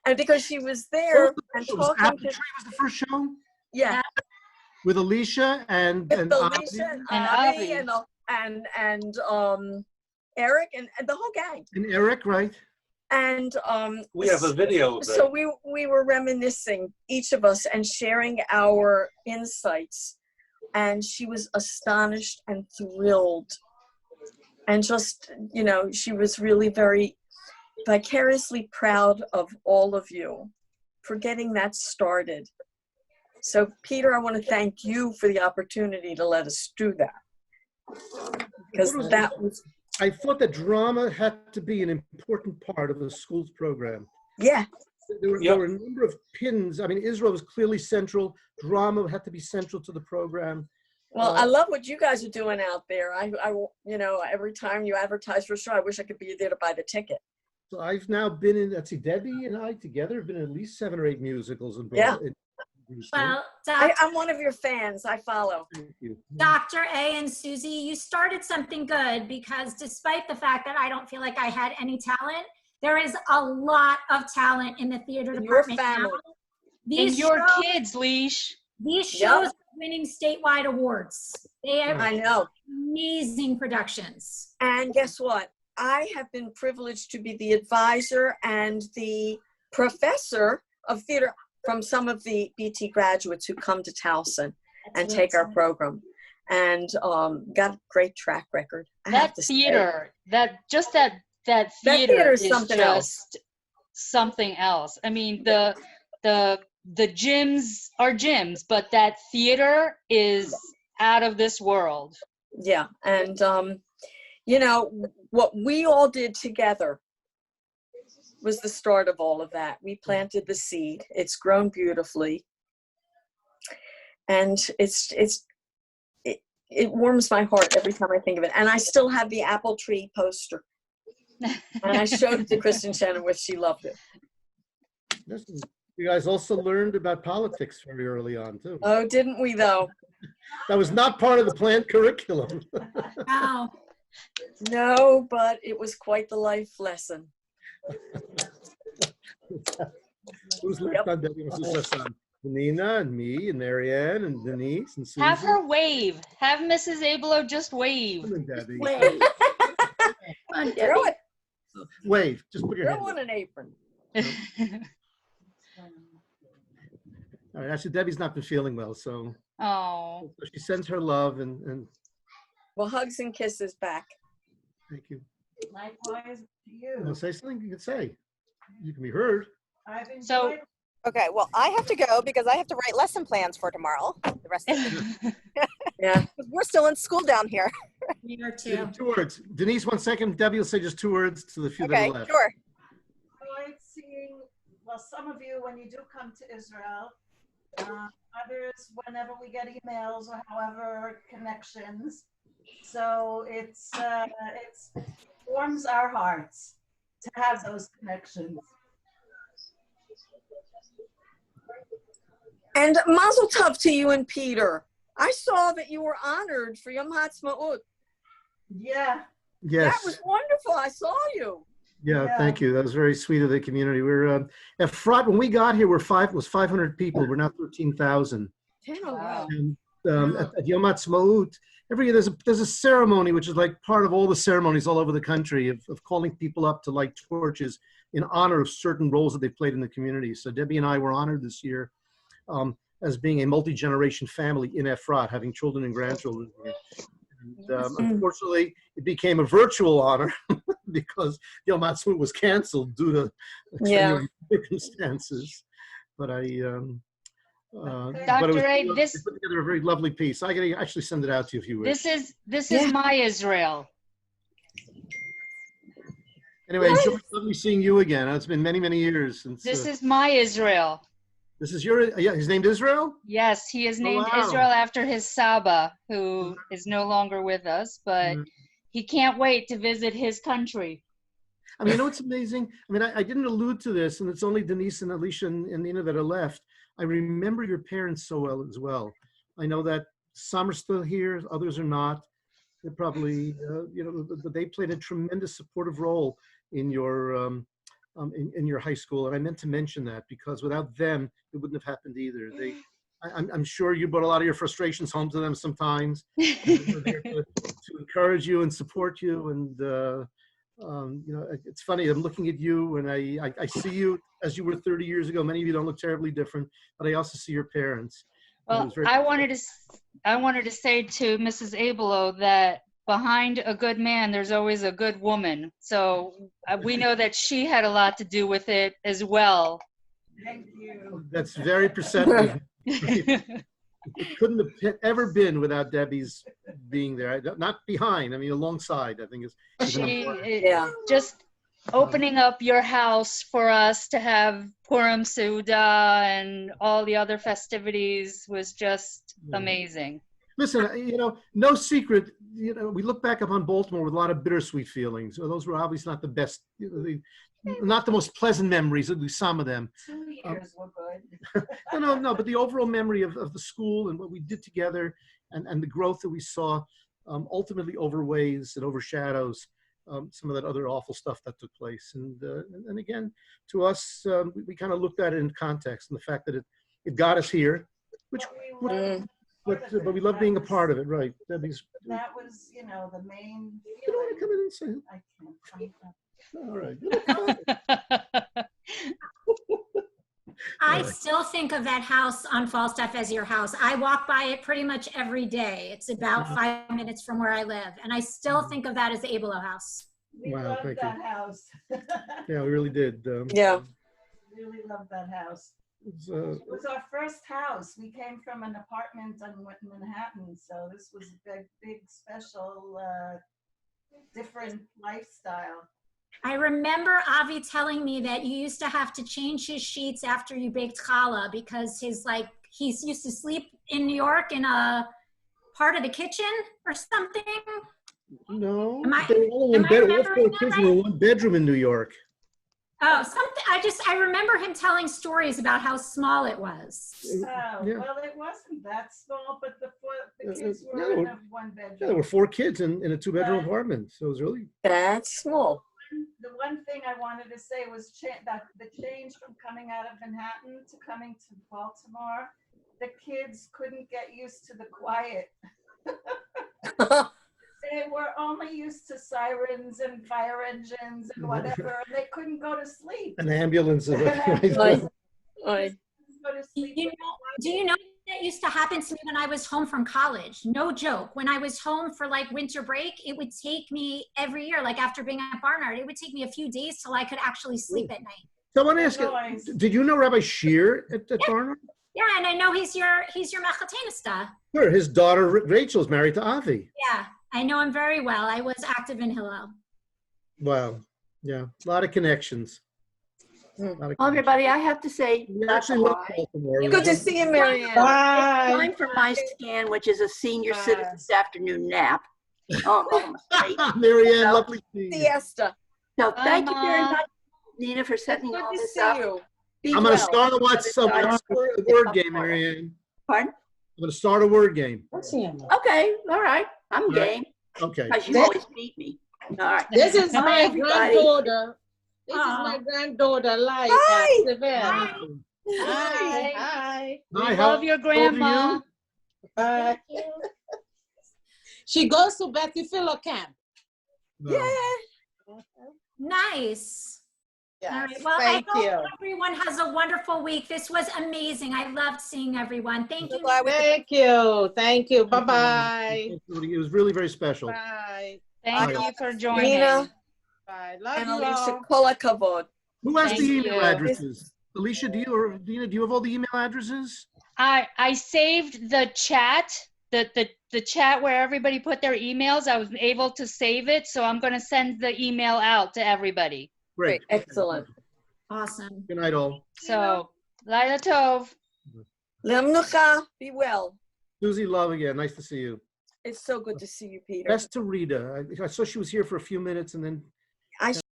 And because she was there and talking Apple to, Tree was the first show? yeah, With Alicia and Alicia and Avi and Eric and the whole gang. And Eric, right? And We have a video of that. so we were reminiscing, each of us, and sharing our insights. And she was astonished and thrilled. And just, you know, she was really very vicariously proud of all of you for getting that started. So Peter, I want to thank you for the opportunity to let us do that. Because that was, I thought that drama had to be an important part of the school's program. Yeah. There were a number of pins. I mean, Israel was clearly central. Drama had to be central to the program. Well, I love what you guys are doing out there. I you know, every time you advertise for a show, I wish I could be there to buy the ticket. So I've now been in, let's see, Debbie and I together have been in at least 7 or 8 musicals. Yeah. Well, I'm one of your fans. I follow. Thank you. Dr. A and Susie, you started something good, because despite the fact that I don't feel like I had any talent, there is a lot of talent in the theater department now. And your kids, Leash. These shows are winning statewide awards. They have I know. amazing productions. And guess what? I have been privileged to be the advisor and the professor of theater from some of the BT graduates who come to Towson and take our program, and got a great track record. That theater, that theater is something just else. something else. I mean, the gyms are gyms, but that theater is out of this world. Yeah, and you know, what we all did together was the start of all of that. We planted the seed. It's grown beautifully, and it warms my heart every time I think of it. And I still have the apple tree poster, and I showed it to Kristen Chenoweth. She loved it. Listen, you guys also learned about politics very early on too. Oh, didn't we though? That was not part of the planned curriculum. Wow. No, but it was quite the life lesson. Who's left on Debbie? Who's left on? Nina and me and Marianne and Denise and Susan. Have her wave. Have Mrs. Abelo just wave. Debbie. Wave. Throw it. Wave. Just put your hand Throw up. on an apron. All right. Actually, Debbie's not been feeling well, so Oh. she sends her love and Well, hugs and kisses back. thank you. Likewise to you. Well, say something you can say. You can be heard. I've enjoyed So Okay, well, I have to go because I have to write lesson plans for tomorrow. The rest of the Yeah. We're still in school down here. Me or Yeah, two. 2 words. Denise, 1 second. Debbie will say just 2 words to the few that Okay, are left. sure. I like seeing, well, some of you when you do come to Israel, others whenever we get emails or however connections. So it warms our hearts to have those connections. And mazel tov to you and Peter. I saw that you were honored for Yom Ha'atzmaut. Yeah. Yes. That was wonderful. I saw you. Yeah, thank you. That was very sweet of the community. We're at Frot, when we got here, was 500 people. We're now 13,000. Wow. And at Yom Ha'atzmaut, every year there's a ceremony which is like part of all the ceremonies all over the country of calling people up to light torches in honor of certain roles that they've played in the community. So Debbie and I were honored this year as being a multi-generation family in Efrat, having children and grandchildren here. And, unfortunately, it became a virtual honor because Yom Ha'atzmaut was canceled due to extenuating circumstances. But Dr. A, they put together a very lovely piece. I can actually send it out to you if you wish. this is my Israel. Anyway, enjoy, lovely seeing you again. It's been many, many years since. This is my Israel. This is your, yeah, his named Israel? Yes, he is named wow. Israel after his Saba, who is no longer with us, but he can't wait to visit his country. I mean, you know what's amazing? I mean, I didn't allude to this, and it's only Denise and Alicia and Nina that are left. I remember your parents so well as well. I know that some are still here, others are not. They're probably, you know, but they played a tremendous supportive role in your in your high school, and I meant to mention that because without them, it wouldn't have happened either. I'm sure you brought a lot of your frustrations home to them sometimes. And they were there to encourage you and support you, and you know, it's funny. I'm looking at you, and I see you as you were 30 years ago. Many of you don't look terribly different, but I also see your parents. Well, I wanted to say to Mrs. Abelo that behind a good man, there's always a good woman. So we know that she had a lot to do with it as well. Thank you. That's very perceptive. It couldn't have ever been without Debbie's being there. Not behind, I mean alongside, I think is just opening up your house for us to have Purim Seudah and all the other festivities was just amazing. Listen, no secret, we look back upon Baltimore with a lot of bittersweet feelings. Those were obviously not the best, not the most pleasant memories, at least some of them. 2 years were good. No, but the overall memory of the school and what we did together and the growth that we saw ultimately overweighs and overshadows some of that other awful stuff that took place. And again, to us, we kind of looked at it in context and the fact that it got us here, but we love being a part of it, right? That was, the main. You don't want to come in and say. I can't. All right. I still think of that house on Falstaff as your house. I walk by it pretty much every day. It's about 5 minutes from where I live. And I still think of that as the Abelo house. We loved that house. Yeah, we really did. Yeah. Really loved that house. It It was our first house. We came from an apartment in Manhattan. So this was a big, special, different lifestyle. I remember Avi telling me that you used to have to change his sheets after you baked challah because he used to sleep in New York in a part of the kitchen or something. No, Am I all four remembering that kids right? were in one bedroom in New York. Oh, something. I remember him telling stories about how small it was. Oh, Yeah. well, it wasn't that small, but the kids were Yeah, in a one bedroom. Yeah, there were 4 kids in a 2-bedroom apartment, so it was really. That's small. The one thing I wanted to say was that the change from coming out of Manhattan to coming to Baltimore, the kids couldn't get used to the quiet. They were only used to sirens and fire engines and whatever, and they couldn't go to sleep. An ambulance. Do you know that used to happen to me when I was home from college? No joke. When I was home for winter break, it would take me every year, after being at Barnard, it would take me a few days till I could actually sleep at night. So I want to ask you, did you know Rabbi Shear at Barnard? Yeah, and I know he's your Mechatenista. Sure, his daughter Rachel is married to Avi. Yeah, I know him very well. I was active in Hillel. Wow, yeah, a lot of connections. Well, everybody, I have to say, Good to see you, Marianne. It's time for my scan, which is a senior citizens afternoon nap. Marianne, lovely to see you. Siesta. So thank you very much, Nina, for setting all this up. I'm going to start a word game, Marianne. Pardon? I'm going to start a word game. Okay, all right. I'm game. Okay. Because you always beat me. All right. This is Bye, my everybody. granddaughter. This is my granddaughter, Liza. Hi. Hi. Hi. We love your grandma. Bye. She goes to Betty Philo camp. Yeah. Nice. Yes, all right. Well, thank I you. hope everyone has a wonderful week. This was amazing. I loved seeing everyone. Thank you. Thank you. Thank you. Bye-bye. It was really very special. Bye. Thank you for joining. Nina Bye. Love and you Alicia, all. kol hakavod. Who has Thank the email you. addresses? Alicia, do you or Dina, do you have all the email addresses? I saved the chat, the chat where everybody put their emails. I was able to save it, so I'm going to send the email out to everybody. Great. Excellent. Awesome. Good night, all. So, Laila Tov. Lemnucha, be well. Susie, love again. Nice to see you. It's so good to see you, Peter. Best to Rita. I saw she was here for a few minutes and then